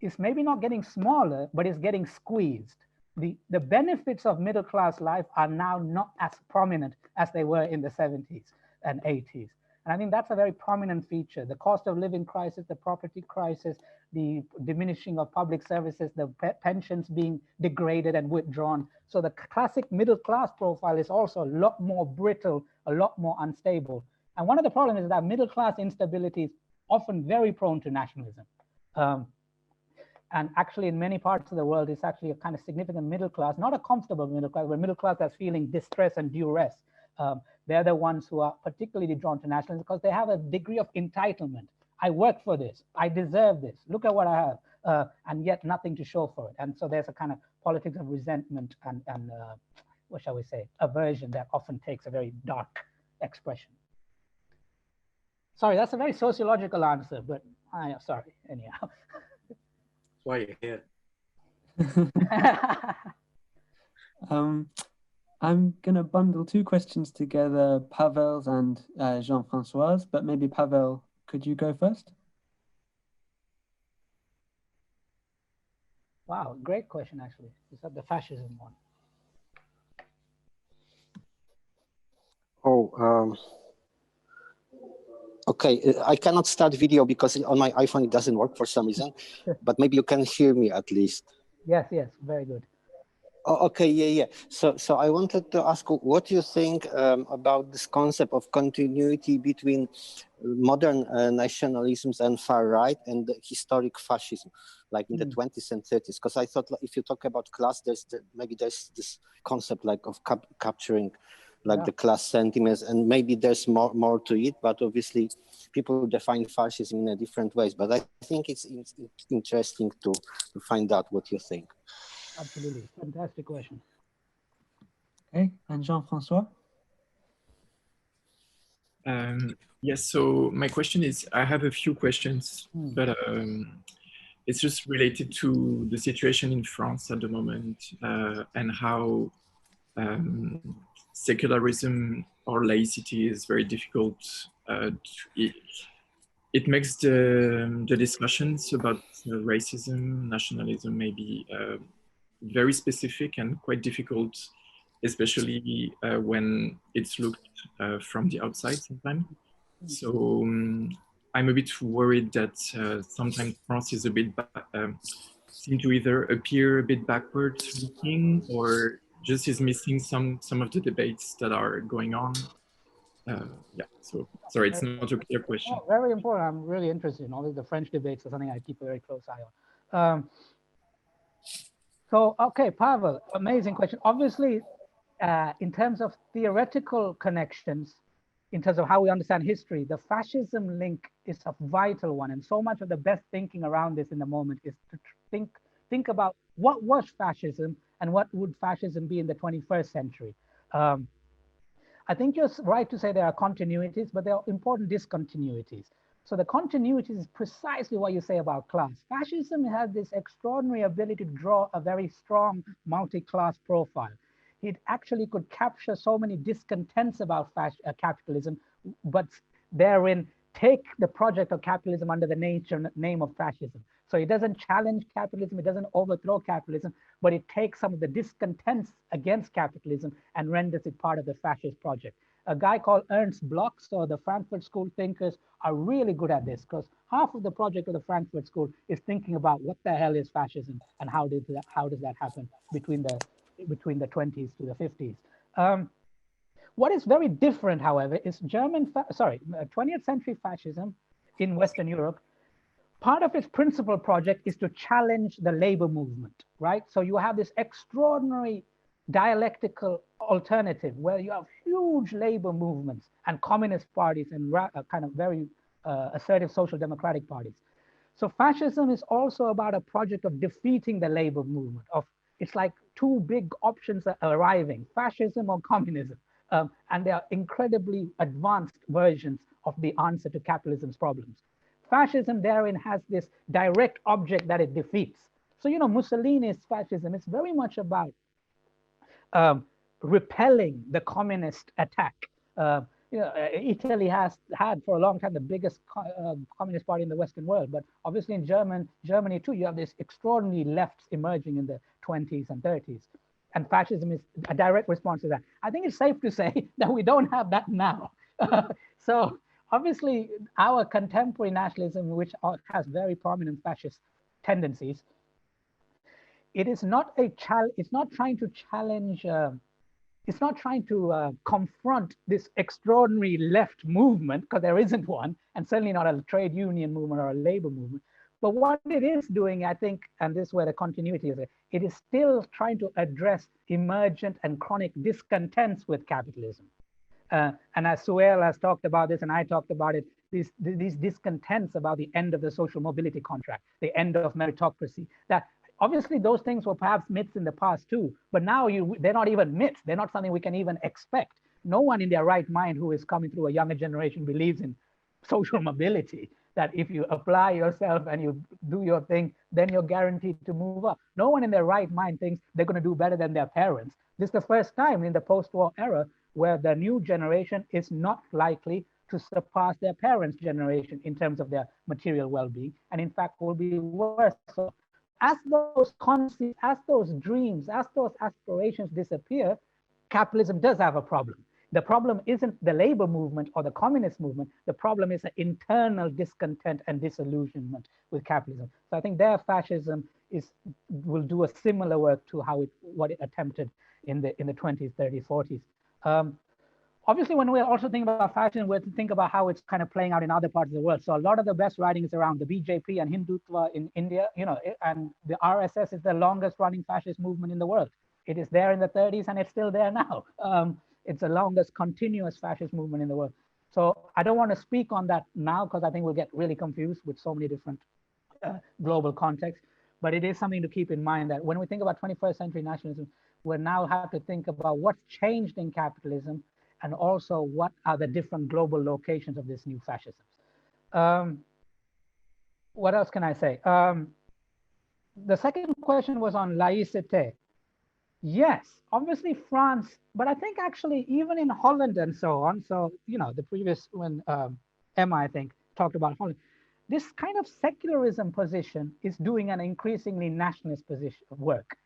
is maybe not getting smaller, but is getting squeezed. The benefits of middle class life are now not as prominent as they were in the 70s and 80s. And I think that's a very prominent feature. The cost of living crisis, the property crisis, the diminishing of public services, the pensions being degraded and withdrawn. So the classic middle class profile is also a lot more brittle, a lot more unstable. And one of the problems is that middle class instability is often very prone to nationalism. And actually in many parts of the world, it's actually a kind of significant middle class, not a comfortable middle class, but middle class that's feeling distress and duress. They're the ones who are particularly drawn to nationalism because they have a degree of entitlement. I work for this, I deserve this, look at what I have, and yet nothing to show for it. And so there's a kind of politics of resentment and what shall we say, aversion that often takes a very dark expression. Sorry, that's a very sociological answer, but sorry, anyhow. That's why you're here. I'm going to bundle two questions together, Pavel's and Jean-Francois's, but maybe Pavel, could you go first? Wow, great question, actually. Is that the fascism one? Okay, I cannot start video because on my iPhone it doesn't work for some reason, but maybe you can hear me at least. Yes, very good. Oh, okay, yeah. So I wanted to ask, what do you think about this concept of continuity between modern nationalisms and far right and the historic fascism, like in the 20s and 30s? Because I thought if you talk about class, maybe there's this concept like of capturing like the class sentiments, and maybe there's more to it, but obviously people define fascism in a different ways. But I think it's interesting to find out what you think. Absolutely, fantastic question. Okay, and Jean-Francois? Yes, so my question is, I have a few questions, but it's just related to the situation in France at the moment and how secularism or laicity is very difficult. It makes the discussions about racism, nationalism maybe very specific and quite difficult, especially when it's looked from the outside sometimes. So I'm a bit worried that sometimes France is a bit seem to either appear a bit backwards looking or just is missing some of the debates that are going on. Yeah, so sorry, it's not a clear question. Oh, very important. I'm really interested in all of the French debates are something I keep a very close eye on. So, okay, Pavel, amazing question. Obviously, in terms of theoretical connections, in terms of how we understand history, the fascism link is a vital one. And so much of the best thinking around this in the moment is to think about what was fascism and what would fascism be in the 21st century. I think you're right to say there are continuities, but there are important discontinuities. So the continuities is precisely what you say about class. Fascism has this extraordinary ability to draw a very strong multi-class profile. It actually could capture so many discontents about capitalism, but therein take the project of capitalism under the name of fascism. So it doesn't challenge capitalism, it doesn't overthrow capitalism, but it takes some of the discontents against capitalism and renders it part of the fascist project. A guy called Ernst Bloch, so the Frankfurt School thinkers are really good at this, because half of the project of the Frankfurt School is thinking about what the hell is fascism and how does that happen between the 20s to the 50s. What is very different, however, is 20th century fascism in Western Europe. Part of its principal project is to challenge the labor movement, right? So you have this extraordinary dialectical alternative where you have huge labor movements and communist parties and kind of very assertive social democratic parties. So fascism is also about a project of defeating the labor movement. It's like two big options are arriving, fascism or communism. And they are incredibly advanced versions of the answer to capitalism's problems. Fascism therein has this direct object that it defeats. So, Mussolini's fascism is very much about repelling the communist attack. Italy has had for a long time the biggest communist party in the Western world, but obviously in Germany too, you have this extraordinary lefts emerging in the 20s and 30s. And fascism is a direct response to that. I think it's safe to say that we don't have that now. So obviously our contemporary nationalism, which has very prominent fascist tendencies, it is not it's not trying to challenge, it's not trying to confront this extraordinary left movement, because there isn't one, and certainly not a trade union movement or a labor movement. But what it is doing, I think, and this is where the continuity is, it is still trying to address emergent and chronic discontents with capitalism. And as Suhail has talked about this, and I talked about it, these discontents about the end of the social mobility contract, the end of meritocracy, that obviously those things were perhaps myths in the past too, but now they're not even myths. They're not something we can even expect. No one in their right mind who is coming through a younger generation believes in social mobility, that if you apply yourself and you do your thing, then you're guaranteed to move up. No one in their right mind thinks they're going to do better than their parents. This is the first time in the post-war era where the new generation is not likely to surpass their parents' generation in terms of their material well-being, and in fact will be worse. So as those concepts, as those dreams, as those aspirations disappear, capitalism does have a problem. The problem isn't the labor movement or the communist movement. The problem is an internal discontent and disillusionment with capitalism. So I think their fascism will do a similar work to what it attempted in the 20s, 30s, 40s. Obviously, when we're also thinking about fascism, we're to think about how it's kind of playing out in other parts of the world. So a lot of the best writing is around the BJP and Hindutva in India, and the RSS is the longest running fascist movement in the world. It is there in the 30s and it's still there now. It's the longest continuous fascist movement in the world. So I don't want to speak on that now because I think we'll get really confused with so many different global contexts. But it is something to keep in mind that when we think about 21st century nationalism, we now have to think about what's changed in capitalism and also what are the different global locations of this new fascism. What else can I say? the second question was on laïcité. Yes, obviously France, but I think actually even in Holland and so on. So, you know, the previous when Emma, I think, talked about Holland, this kind of secularism position is doing an increasingly nationalist position work,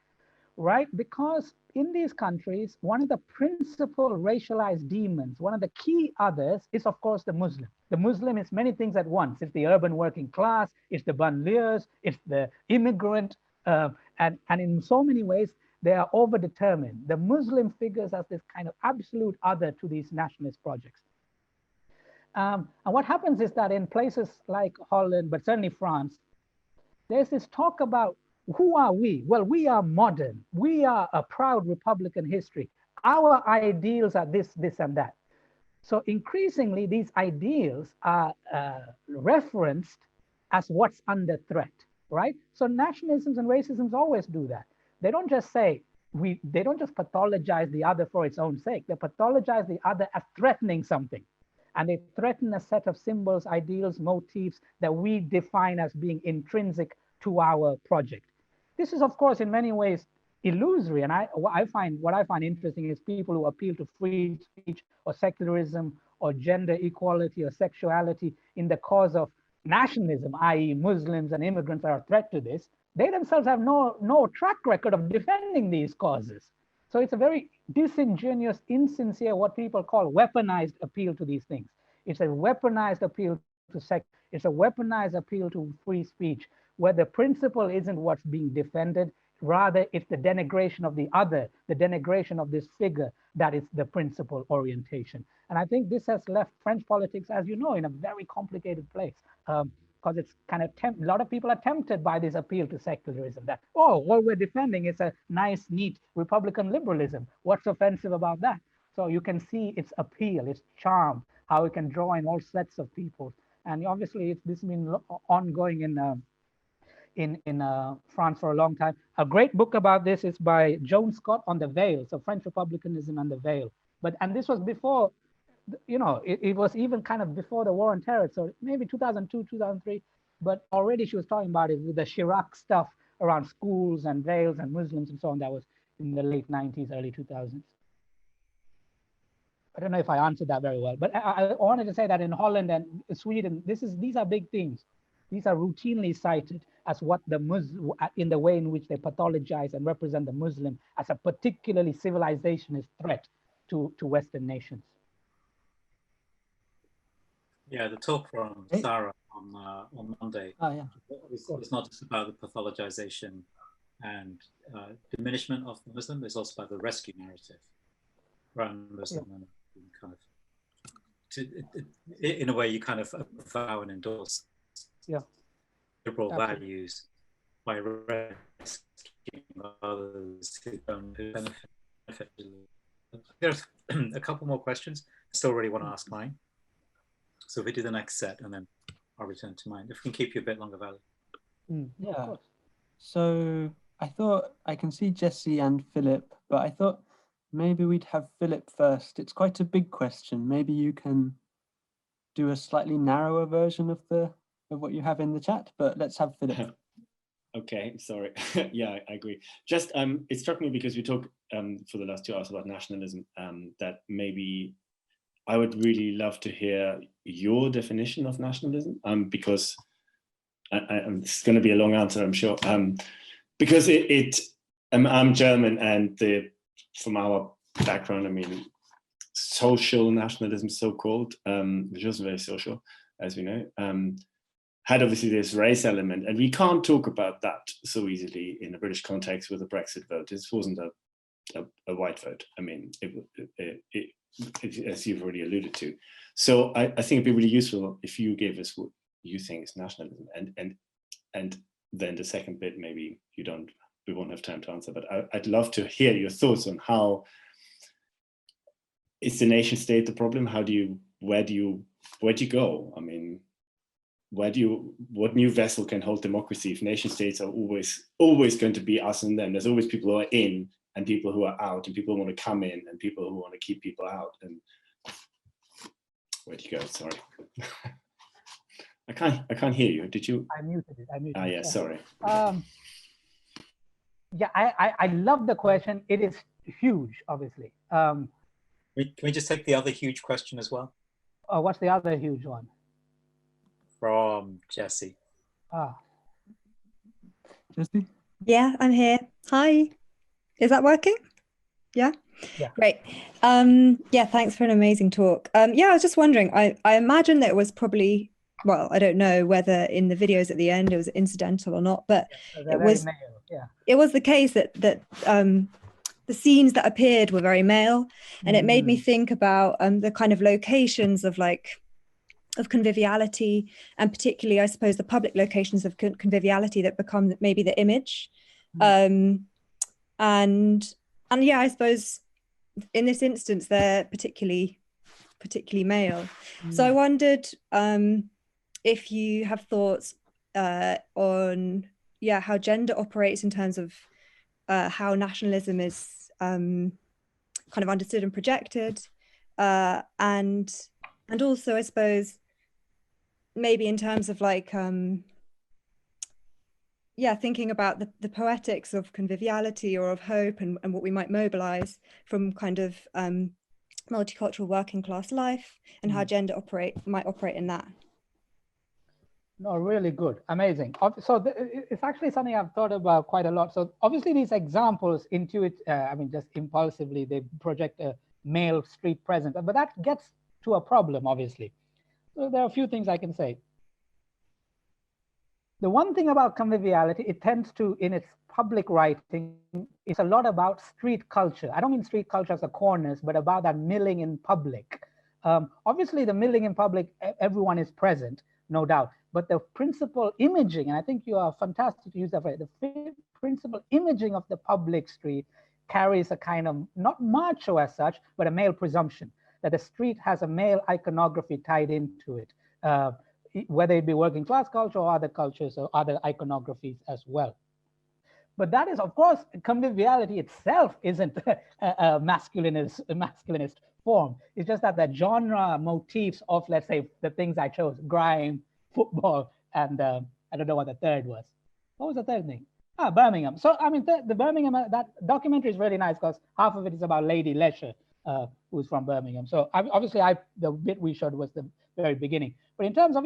right? Because in these countries, one of the principal racialized demons, one of the key others is, of course, the Muslim. The Muslim is many things at once. It's the urban working class, it's the banlieues, it's the immigrant, and in so many ways, they are overdetermined. The Muslim figures as this kind of absolute other to these nationalist projects. And what happens is that in places like Holland, but certainly France, there's this talk about who are we? Well, we are modern. We are a proud Republican history. Our ideals are this, this, and that. So increasingly, these ideals are referenced as what's under threat, right? So nationalisms and racisms always do that. They don't just say, they don't just pathologize the other for its own sake. They pathologize the other as threatening something. And they threaten a set of symbols, ideals, motifs that we define as being intrinsic to our project. This is, of course, in many ways illusory. And what I find interesting is people who appeal to free speech or secularism or gender equality or sexuality in the cause of nationalism, i.e. Muslims and immigrants are a threat to this. They themselves have no track record of defending these causes. So it's a very disingenuous, insincere, what people call weaponized appeal to these things. It's a weaponized appeal to sex. It's a weaponized appeal to free speech, where the principle isn't what's being defended. Rather, it's the denigration of the other, the denigration of this figure that is the principal orientation. And I think this has left French politics, as you know, in a very complicated place. Because it's kind of a lot of people are tempted by this appeal to secularism that, oh, what we're defending is a nice, neat Republican liberalism. What's offensive about that? So you can see its appeal, its charm, how it can draw in all sets of people. And obviously, this has been ongoing in France for a long time. A great book about this is by Joan Scott on the Veil, so French Republicanism and the Veil. And this was before, you know, it was even kind of before the War on Terror, so maybe 2002, 2003, but already she was talking about it with the Chirac stuff around schools and veils and Muslims and so on. That was in the late 90s, early 2000s. I don't know if I answered that very well, but I wanted to say that in Holland and Sweden, these are big things. These are routinely cited as what the Muslim, in the way in which they pathologize and represent the Muslim as a particularly civilizationist threat to Western nations. Yeah, the talk from Sarah on Monday. Oh, yeah. It's not just about the pathologization and diminishment of the Muslim. It's also about the rescue narrative around Muslim and kind of, in a way, you kind of avow and endorse liberal values by rescuing others who don't benefit. There's a couple more questions. I still really want to ask mine. So if we do the next set and then I'll return to mine. If we can keep you a bit longer, Vallu. Yeah. So I thought I can see Jesse and Philip, but I thought maybe we'd have Philip first. It's quite a big question. Maybe you can do a slightly narrower version of what you have in the chat, but let's have Philip. Okay, sorry. Yeah, I agree. Just it struck me because we talked for the last 2 hours about nationalism, that maybe I would really love to hear your definition of nationalism, because it's going to be a long answer, I'm sure, because I'm German, and from our background, I mean, social nationalism, so-called, which wasn't very social, as we know, had obviously this race element, and we can't talk about that so easily in a British context with a Brexit vote. This wasn't a white vote. I mean, as you've already alluded to. So I think it'd be really useful if you gave us what you think is nationalism, and then the second bit, maybe we won't have time to answer, but I'd love to hear your thoughts on how is the nation state the problem? Where do you go? I mean, what new vessel can hold democracy if nation states are always going to be us and them? There's always people who are in and people who are out, and people who want to come in and people who want to keep people out. And where'd you go? Sorry. I can't hear you. Did you? I muted it. Ah, yeah, sorry. Yeah, I love the question. It is huge, obviously. Can we just take the other huge question as well? What's the other huge one? From Jesse. Jesse? Yeah, I'm here. Hi. Is that working? Yeah? Yeah. Great. Yeah, thanks for an amazing talk. Yeah, I was just wondering, I imagine that it was probably, well, I don't know whether in the videos at the end it was incidental or not, but it was the case that the scenes that appeared were very male, and it made me think about the kind of locations of conviviality, and particularly, I suppose, the public locations of conviviality that become maybe the image. And yeah, I suppose in this instance, they're particularly male. So I wondered if you have thoughts on how gender operates in terms of how nationalism is kind of understood and projected, and also, I suppose, maybe in terms of thinking about the poetics of conviviality or of hope, and what we might mobilize from kind of multicultural working class life, and how gender might operate in that. No, really good, amazing. So it's actually something I've thought about quite a lot. So obviously these examples just impulsively, they project a male street presence, but that gets to a problem, obviously. So there are a few things I can say. The one thing about conviviality, it tends to, in its public writing, it's a lot about street culture. I don't mean street culture as a corners, but about that milling in public. Obviously, the milling in public, everyone is present, no doubt. But the principal imaging, and I think you are fantastic to use that phrase, the principal imaging of the public street carries a kind of, not macho as such, but a male presumption that the street has a male iconography tied into it. Whether it be working class culture or other cultures or other iconographies as well. But that is, of course, conviviality itself isn't a masculinist form. It's just that the genre motifs of, let's say, the things I chose, grime, football, and I don't know what the third was. What was the third thing? Birmingham. So, I mean, the Birmingham, that documentary is really nice because half of it is about Lady Lesher, who's from Birmingham. So obviously the bit we showed was the very beginning. But in terms of,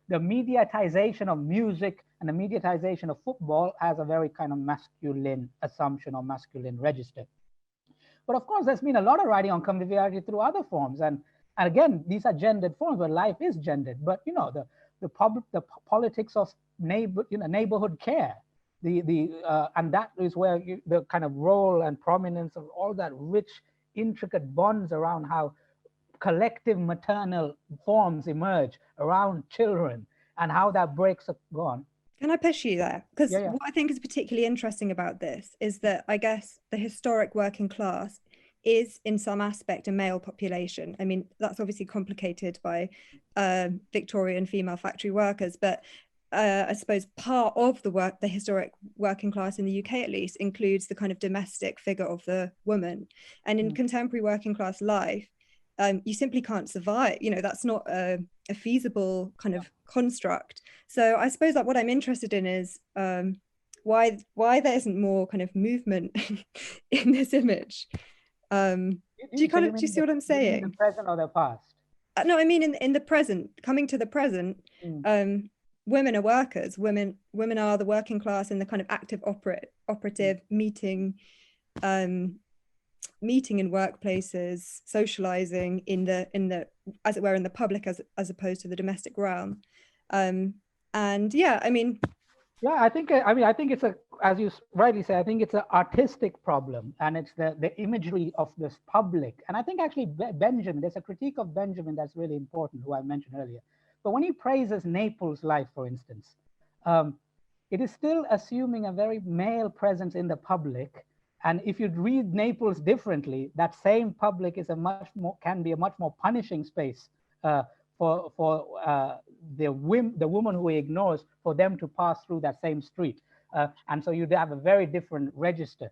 the mediatization of music and the mediatization of football has a very kind of masculine assumption or masculine register. But of course, there's been a lot of writing on conviviality through other forms. And again, these are gendered forms where life is gendered. But, the politics of neighborhood care, and that is where the kind of role and prominence of all that rich, intricate bonds around how collective maternal forms emerge around children and how that breaks go on. Can I push you there? Because what I think is particularly interesting about this is that I guess the historic working class is in some aspect a male population. I mean, that's obviously complicated by Victorian female factory workers, but I suppose part of the historic working class in the UK at least includes the kind of domestic figure of the woman. And in contemporary working class life, you simply can't survive. That's not a feasible kind of construct. So I suppose that what I'm interested in is why there isn't more kind of movement in this image. Do you see what I'm saying? In the present or the past? No, I mean in the present. Coming to the present, women are workers. Women are the working class in the kind of active operative meeting in workplaces, socializing in the as it were in the public as opposed to the domestic realm. I think it's as you rightly say, I think it's an artistic problem, and it's the imagery of this public. And I think actually Benjamin, there's a critique of Benjamin that's really important, who I mentioned earlier. But when he praises Naples' life, for instance, it is still assuming a very male presence in the public. And if you read Naples differently, that same public is can be a much more punishing space for the woman who he ignores, for them to pass through that same street. And so you'd have a very different register.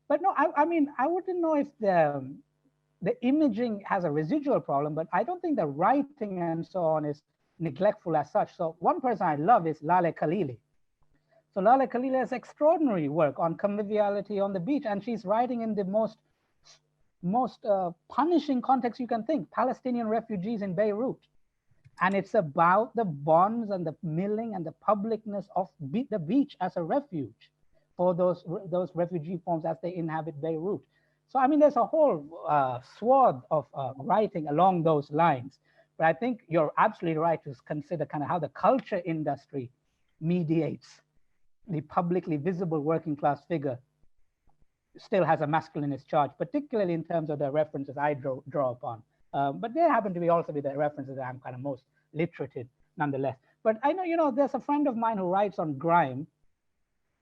But no, I mean, I wouldn't know if the imaging has a residual problem, but I don't think the writing and so on is neglectful as such. So one person I love is Lale Khalili. So Lala Khalila has extraordinary work on conviviality on the beach, and she's writing in the most punishing context you can think, Palestinian refugees in Beirut. And it's about the bonds and the milling and the publicness of the beach as a refuge for those refugee forms as they inhabit Beirut. So, I mean, there's a whole swath of writing along those lines. But I think you're absolutely right to consider kind of how the culture industry mediates the publicly visible working class figure still has a masculinist charge, particularly in terms of the references I draw upon. But there happen to be also the references that I'm kind of most literate in, nonetheless. But I know, you know, there's a friend of mine who writes on grime,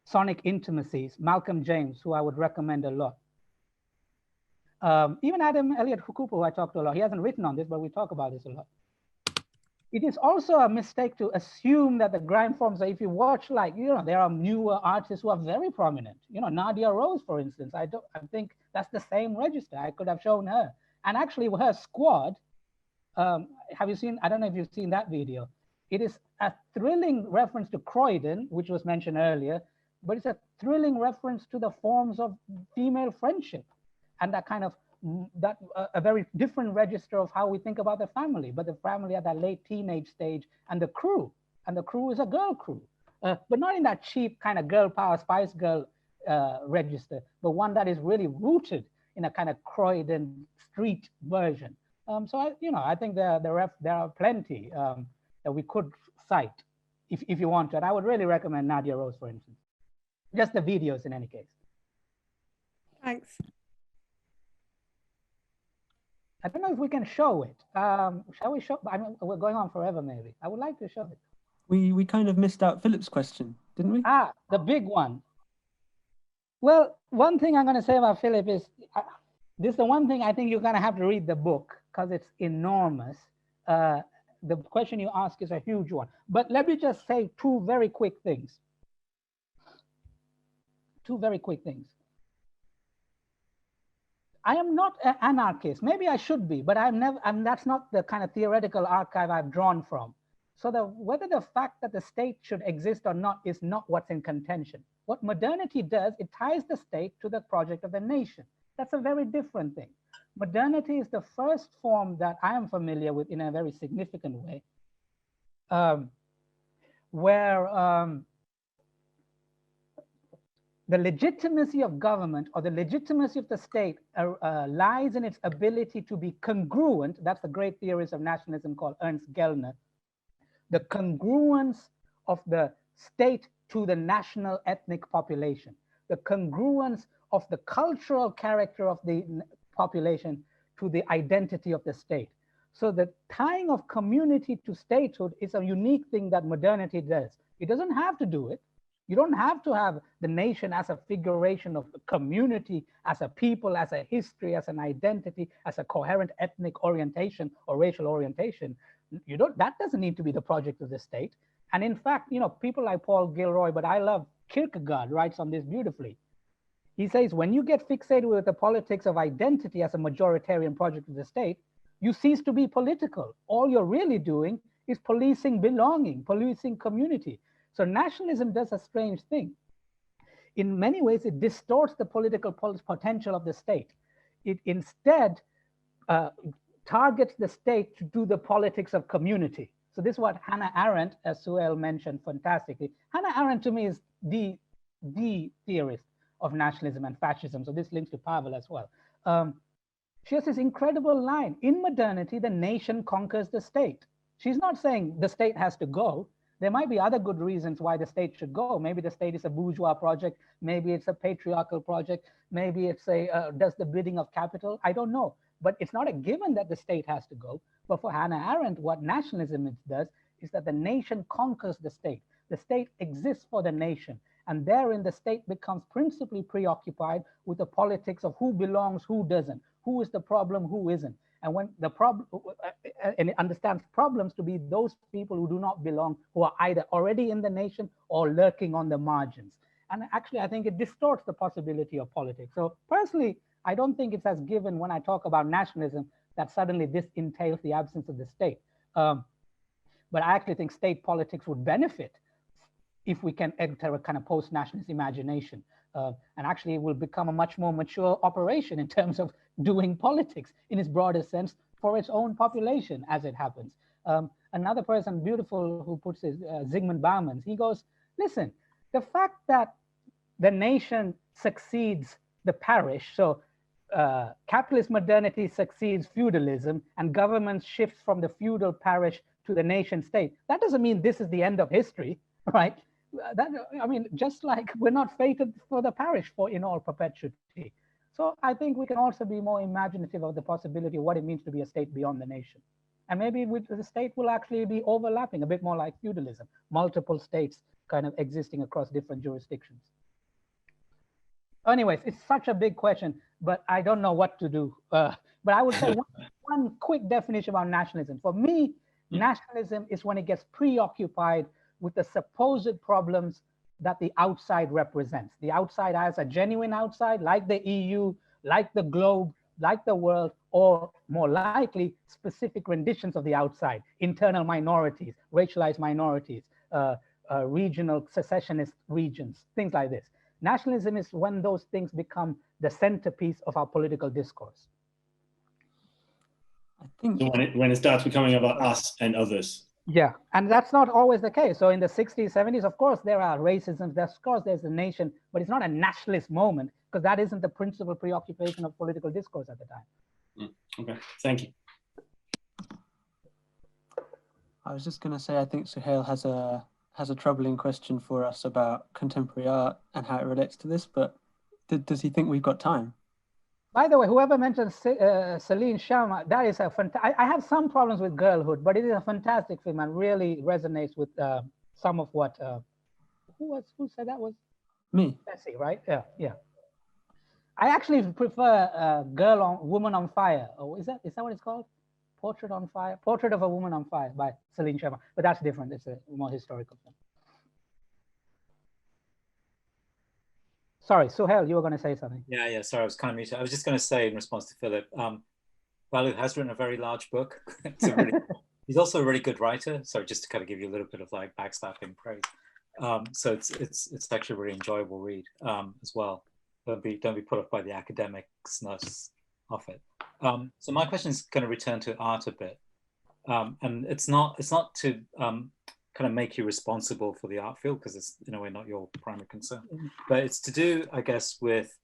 sonic intimacies, Malcolm James, who I would recommend a lot. Even Adam Elliott Hukupu, who I talk to a lot, he hasn't written on this, but we talk about this a lot. It is also a mistake to assume that the grime forms, if you watch, like, you know, there are newer artists who are very prominent. You know, Nadia Rose, for instance, I think that's the same register. I could have shown her. And actually her squad, have you seen, I don't know if you've seen that video. It is a thrilling reference to Croydon, which was mentioned earlier, but it's a thrilling reference to the forms of female friendship and that kind of, a very different register of how we think about the family, but the family at that late teenage stage, and the crew is a girl crew, but not in that cheap kind of girl power Spice Girl register, but one that is really rooted in a kind of Croydon street version. So I think there are plenty that we could cite if you want to, and I would really recommend Nadia Rose, for instance. Just the videos in any case. Thanks. I don't know if we can show it. Shall we show? I mean, we're going on forever, maybe. I would like to show it. We kind of missed out Philip's question, didn't we? Ah, the big one. Well, one thing I'm going to say about Philip is, this is the one thing I think you're going to have to read the book because it's enormous. The question you ask is a huge one. But let me just say two very quick things. I am not an anarchist. Maybe I should be, but that's not the kind of theoretical archive I've drawn from. So whether the fact that the state should exist or not is not what's in contention. What modernity does, it ties the state to the project of the nation. That's a very different thing. Modernity is the first form that I am familiar with in a very significant way, where the legitimacy of government or the legitimacy of the state lies in its ability to be congruent. That's the great theorist of nationalism called Ernst Gellner. The congruence of the state to the national ethnic population, the congruence of the cultural character of the population to the identity of the state. So the tying of community to statehood is a unique thing that modernity does. It doesn't have to do it. You don't have to have the nation as a figuration of the community, as a people, as a history, as an identity, as a coherent ethnic orientation or racial orientation. That doesn't need to be the project of the state. And in fact, people like Paul Gilroy, but I love Kierkegaard writes on this beautifully. He says, when you get fixated with the politics of identity as a majoritarian project of the state, you cease to be political. All you're really doing is policing belonging, policing community. So nationalism does a strange thing. In many ways, it distorts the political potential of the state. It instead targets the state to do the politics of community. So this is what Hannah Arendt, as Suhail mentioned fantastically. Hannah Arendt to me is the theorist of nationalism and fascism. So this links to Pavel as well. She has this incredible line, in modernity, the nation conquers the state. She's not saying the state has to go. There might be other good reasons why the state should go. Maybe the state is a bourgeois project. Maybe it's a patriarchal project. Maybe it's does the bidding of capital. I don't know. But it's not a given that the state has to go. But for Hannah Arendt, what nationalism does is that the nation conquers the state. The state exists for the nation. And therein, the state becomes principally preoccupied with the politics of who belongs, who doesn't, who is the problem, who isn't. And when the problem, and it understands problems to be those people who do not belong, who are either already in the nation or lurking on the margins. And actually, I think it distorts the possibility of politics. So personally, I don't think it's as given when I talk about nationalism that suddenly this entails the absence of the state. But I actually think state politics would benefit if we can enter a kind of post-nationalist imagination. And actually it will become a much more mature operation in terms of doing politics in its broader sense for its own population as it happens. Another person, beautiful, who puts it, Zygmunt Bauman, he goes, listen, the fact that the nation succeeds the parish, so capitalist modernity succeeds feudalism and government shifts from the feudal parish to the nation state, that doesn't mean this is the end of history, right? I mean, just like we're not fated for the parish for in all perpetuity. So I think we can also be more imaginative of the possibility of what it means to be a state beyond the nation. And maybe the state will actually be overlapping a bit more like feudalism, multiple states kind of existing across different jurisdictions. Anyways, it's such a big question, but I don't know what to do. But I would say one quick definition about nationalism. For me, nationalism is when it gets preoccupied with the supposed problems that the outside represents. The outside as a genuine outside, like the EU, like the globe, like the world, or more likely, specific renditions of the outside, internal minorities, racialized minorities, regional secessionist regions, things like this. Nationalism is when those things become the centerpiece of our political discourse. I think when it starts becoming about us and others. Yeah, and that's not always the case. So in the 60s, 70s, of course, there are racisms, of course, there's a nation, but it's not a nationalist moment because that isn't the principal preoccupation of political discourse at the time. Okay, thank you. I was just going to say, I think Suhail has a troubling question for us about contemporary art and how it relates to this, but does he think we've got time? By the way, whoever mentioned Celine Sharma, that is a fantastic. I have some problems with Girlhood, but it is a fantastic film and really resonates with some of what. Who said that was? Me. Bessie, right? Yeah, yeah. I actually prefer Woman on Fire. Oh, is that what it's called? Portrait on Fire, Portrait of a Woman on Fire by Celine Sharma, but that's different. It's a more historical film. Sorry, Suhail, you were going to say something. Yeah, sorry, I was kind of muted. I was just going to say in response to Philip, Vallu has written a very large book. He's also a really good writer. So just to kind of give you a little bit of like backslapping praise. So it's actually a really enjoyable read as well. Don't be put off by the academicsness of it. So my question is going to return to art a bit, and it's not to kind of make you responsible for the art field because it's in a way not your primary concern, but it's to do, I guess, with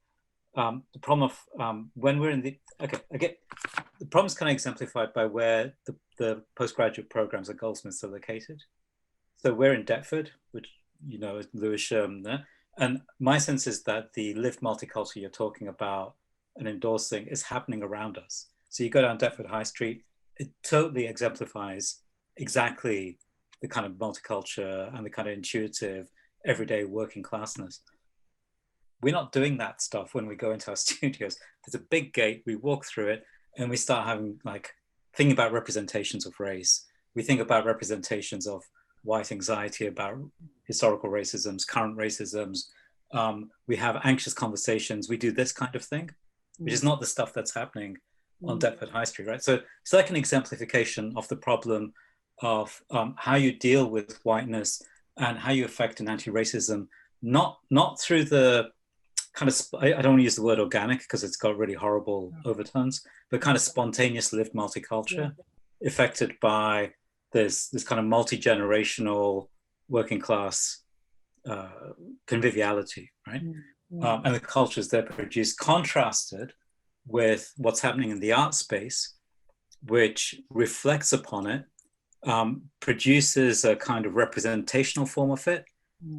the problem of when we're in the the problem is kind of exemplified by where the postgraduate programs at Goldsmiths are located. So we're in Deptford, which you know is Lewisham there, and my sense is that the lived multicultural you're talking about and endorsing is happening around us. So you go down Deptford High Street, it totally exemplifies exactly the kind of multiculture and the kind of intuitive, everyday working classness. We're not doing that stuff when we go into our studios. There's a big gate, we walk through it, and we start having thinking about representations of race. We think about representations of white anxiety about historical racisms, current racisms. We have anxious conversations. We do this kind of thing, which is not the stuff that's happening on Deptford High Street, right? So it's like an exemplification of the problem of how you deal with whiteness and how you affect an anti-racism, not through the kind of, I don't want to use the word organic because it's got really horrible overtones, but kind of spontaneous lived multiculture affected by this kind of multi-generational working class conviviality, right? And the cultures that produce contrasted with what's happening in the art space, which reflects upon it, produces a kind of representational form of it,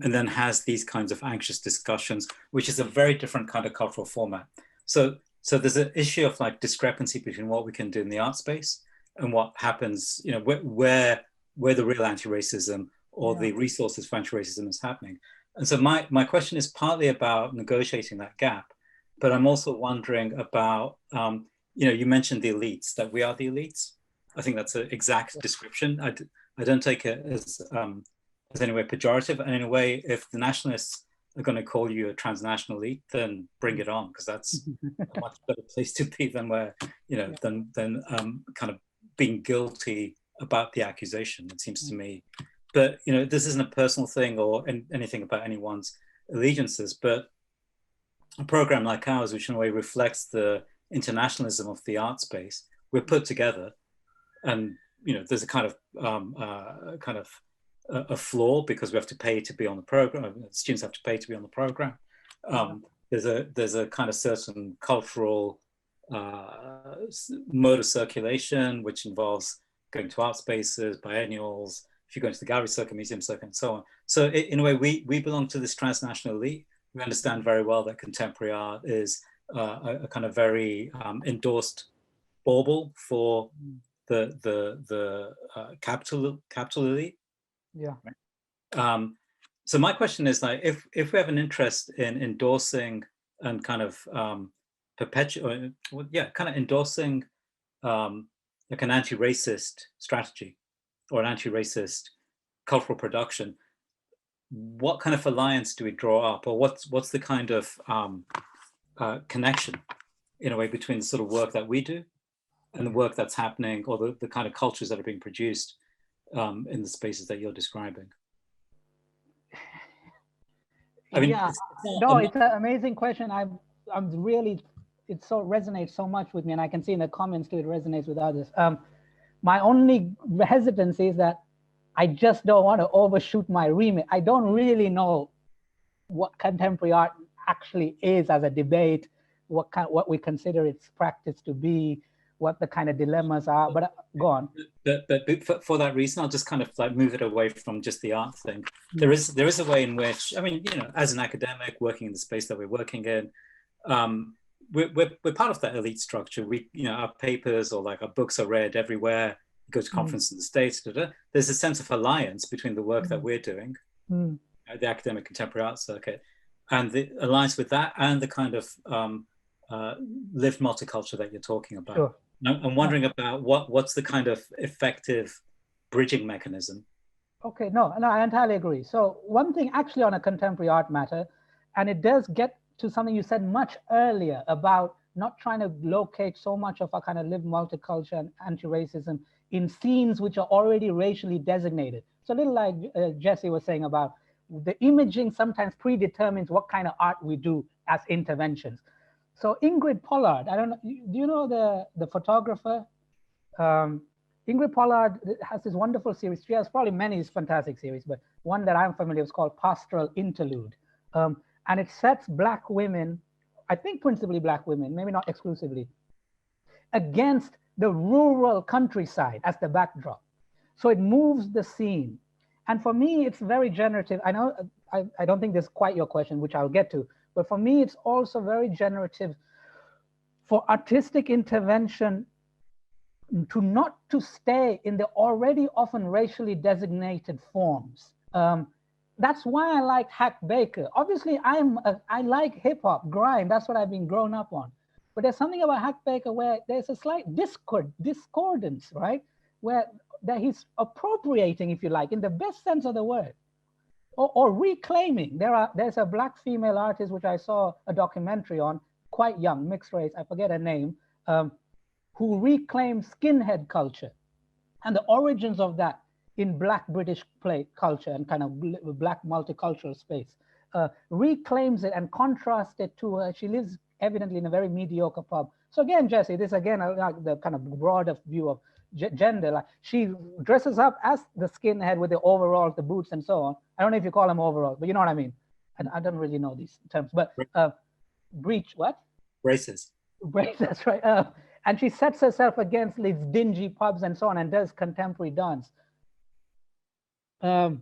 and then has these kinds of anxious discussions, which is a very different kind of cultural format. So there's an issue of discrepancy between what we can do in the art space and what happens, you know, where the real anti-racism or the resources for anti-racism is happening. And so my question is partly about negotiating that gap, but I'm also wondering about, you know, you mentioned the elites, that we are the elites. I think that's an exact description. I don't take it as any way pejorative. And in a way, if the nationalists are going to call you a transnational elite, then bring it on, because that's a much better place to be than where, you know, than kind of being guilty about the accusation. It seems to me But, you know, this isn't a personal thing or anything about anyone's allegiances, but a program like ours, which in a way reflects the internationalism of the art space, we're put together, and, you know, there's a kind of a flaw because we have to pay to be on the program. Students have to pay to be on the program. There's a kind of certain cultural mode of circulation, which involves going to art spaces, biennials, if you go into the gallery circuit, museum circuit, and so on. So in a way, we belong to this transnational elite. We understand very well that contemporary art is a kind of very endorsed bauble for the capital elite. Yeah. Right? So my question is, like, if we have an interest in endorsing and kind of endorsing like an anti-racist strategy or an anti-racist cultural production, what kind of alliance do we draw up, or what's the kind of connection, in a way, between the sort of work that we do and the work that's happening, or the kind of cultures that are being produced in the spaces that you're describing? I mean, yeah, it's an amazing question. I'm really, it so resonates so much with me, and I can see in the comments too, it resonates with others. My only hesitancy is that I just don't want to overshoot my remit. I don't really know what contemporary art actually is as a debate, what we consider its practice to be, what the kind of dilemmas are, but go on. But for that reason, I'll just kind of like move it away from just the art thing. There is a way in which, I mean, you know, as an academic working in the space that we're working in, we're part of that elite structure. We, you know, our papers or like our books are read everywhere. We go to conferences in the States. There's a sense of alliance between the work that we're doing, the academic contemporary art circuit, and the alliance with that and the kind of lived multiculture that you're talking about. Sure. I'm wondering about what's the kind of effective bridging mechanism. Okay, no, I entirely agree. So one thing actually on a contemporary art matter, and it does get to something you said much earlier about not trying to locate so much of a kind of lived multiculture and anti-racism in scenes which are already racially designated. So a little like Jesse was saying about the imaging sometimes predetermines what kind of art we do as interventions. So Ingrid Pollard, I don't know, do you know the photographer? Ingrid Pollard has this wonderful series. She has probably many fantastic series, but one that I'm familiar with is called Pastoral Interlude. And it sets Black women, I think principally Black women, maybe not exclusively, against the rural countryside as the backdrop. So it moves the scene. And for me, it's very generative. I know, I don't think this is quite your question, which I'll get to, but for me, it's also very generative for artistic intervention to not to stay in the already often racially designated forms. That's why I like Hack Baker. Obviously, I like hip hop, grime. That's what I've been grown up on. But there's something about Hack Baker where there's a slight discordance, right? Where that he's appropriating, if you like, in the best sense of the word, or reclaiming. There's a Black female artist which I saw a documentary on, quite young, mixed race. I forget her name, who reclaimed skinhead culture and the origins of that in Black British play culture and kind of Black multicultural space, reclaims it and contrasts it to her. She lives evidently in a very mediocre pub. So again, Jesse, this again, like the kind of broader view of gender, like she dresses up as the skinhead with the overalls, the boots and so on. I don't know if you call them overalls, but you know what I mean. And I don't really know these terms, but breach, what? Braces. Braces, that's right. And she sets herself against these dingy pubs and so on and does contemporary dance. And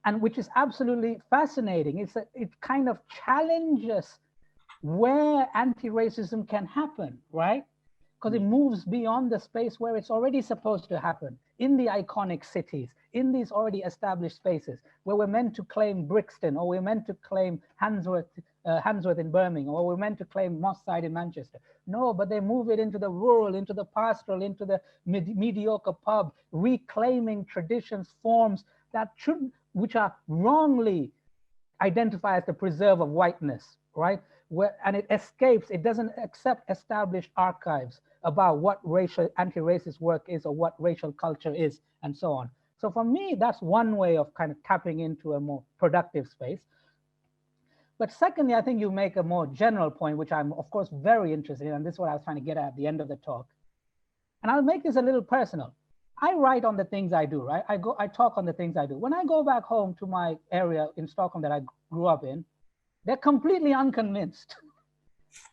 which is absolutely fascinating. It kind of challenges where anti-racism can happen, right? Because it moves beyond the space where it's already supposed to happen, in the iconic cities, in these already established spaces, where we're meant to claim Brixton, or we're meant to claim Handsworth in Birmingham, or we're meant to claim Moss Side in Manchester. No, but they move it into the rural, into the pastoral, into the mediocre pub, reclaiming traditions, forms that which are wrongly identified as the preserve of whiteness, right? And it escapes, it doesn't accept established archives about what racial anti-racist work is or what racial culture is and so on. So for me, that's one way of kind of tapping into a more productive space. But secondly, I think you make a more general point, which I'm of course very interested in, and this is what I was trying to get at the end of the talk. And I'll make this a little personal. I write on the things I do, right? I talk on the things I do. When I go back home to my area in Stockholm that I grew up in, they're completely unconvinced.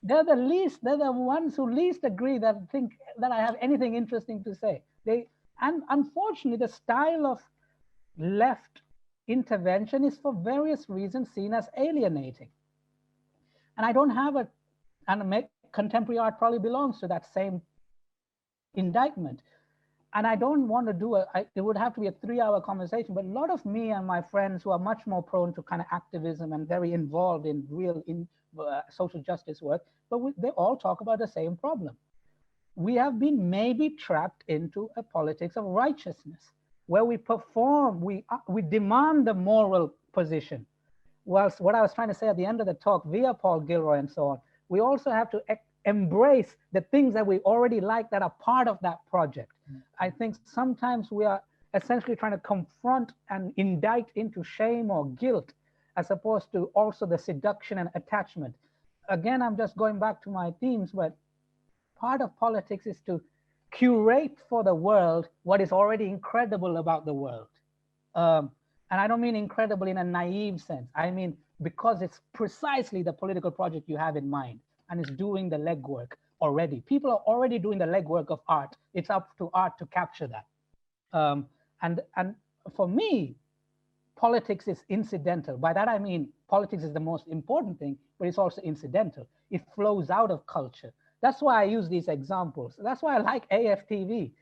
They're the ones who least agree that think that I have anything interesting to say. And unfortunately, the style of left intervention is for various reasons seen as alienating. And I don't have contemporary art probably belongs to that same indictment. And I don't want to do it would have to be a 3-hour conversation, but a lot of me and my friends who are much more prone to kind of activism and very involved in real social justice work, but they all talk about the same problem. We have been maybe trapped into a politics of righteousness, where we perform, we demand the moral position. Whilst what I was trying to say at the end of the talk via Paul Gilroy and so on, we also have to embrace the things that we already like that are part of that project. I think sometimes we are essentially trying to confront and indict into shame or guilt, as opposed to also the seduction and attachment. Again, I'm just going back to my themes, but part of politics is to curate for the world what is already incredible about the world. And I don't mean incredible in a naive sense. I mean, because it's precisely the political project you have in mind and is doing the legwork already. People are already doing the legwork of art. It's up to art to capture that. And for me, politics is incidental. By that, I mean, politics is the most important thing, but it's also incidental. It flows out of culture. That's why I use these examples. That's why I like AFTV,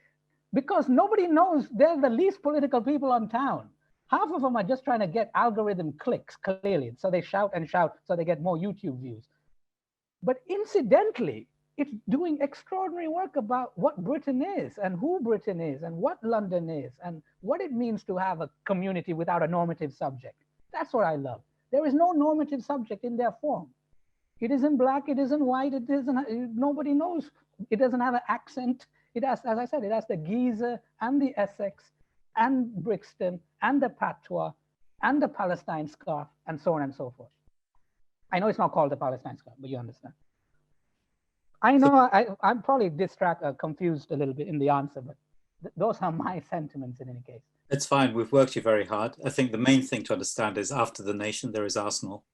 because nobody knows they're the least political people on town. Half of them are just trying to get algorithm clicks, clearly. So they shout and shout so they get more YouTube views. But incidentally, it's doing extraordinary work about what Britain is and who Britain is and what London is and what it means to have a community without a normative subject. That's what I love. There is no normative subject in their form. It isn't black, it isn't white, it isn't, nobody knows. It doesn't have an accent. It has, as I said, it has the Geezer and the Essex and Brixton and the Patois and the Palestine scarf and so on and so forth. I know it's not called the Palestine scarf, but you understand. I know I'm probably confused a little bit in the answer, but those are my sentiments in any case. It's fine, we've worked you very hard. I think the main thing to understand is after the nation, there is Arsenal.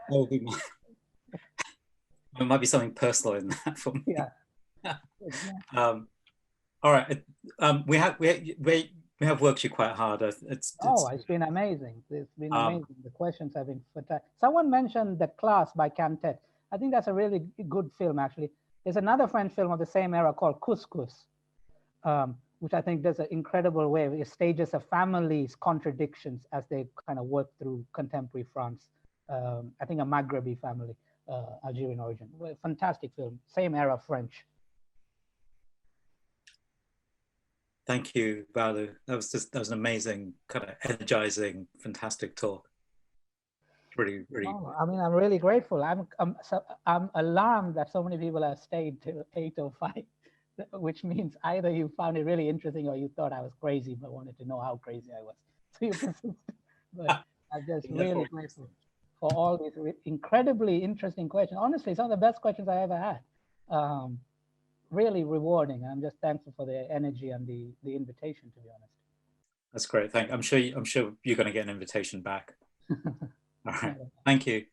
There might be something personal in that for me. Yeah. All right. We have worked you quite hard. It's been amazing. It's been amazing. The questions have been fantastic. Someone mentioned The Class by Cantet. I think that's a really good film, actually. There's another French film of the same era called Couscous, which I think does an incredible way. It stages a family's contradictions as they kind of work through contemporary France. I think a Maghrebi family, Algerian origin. Fantastic film, same era French. Thank you, Vallu. That was an amazing, kind of energizing, fantastic talk. Really. Oh, I mean, I'm really grateful. I'm alarmed that so many people have stayed till 8:05, which means either you found it really interesting or you thought I was crazy but wanted to know how crazy I was. So you persisted. But I'm just really grateful for all these incredibly interesting questions. Honestly, some of the best questions I ever had. Really rewarding. I'm just thankful for the energy and the invitation, to be honest. That's great. I'm sure you're going to get an invitation back. All right. Thank you.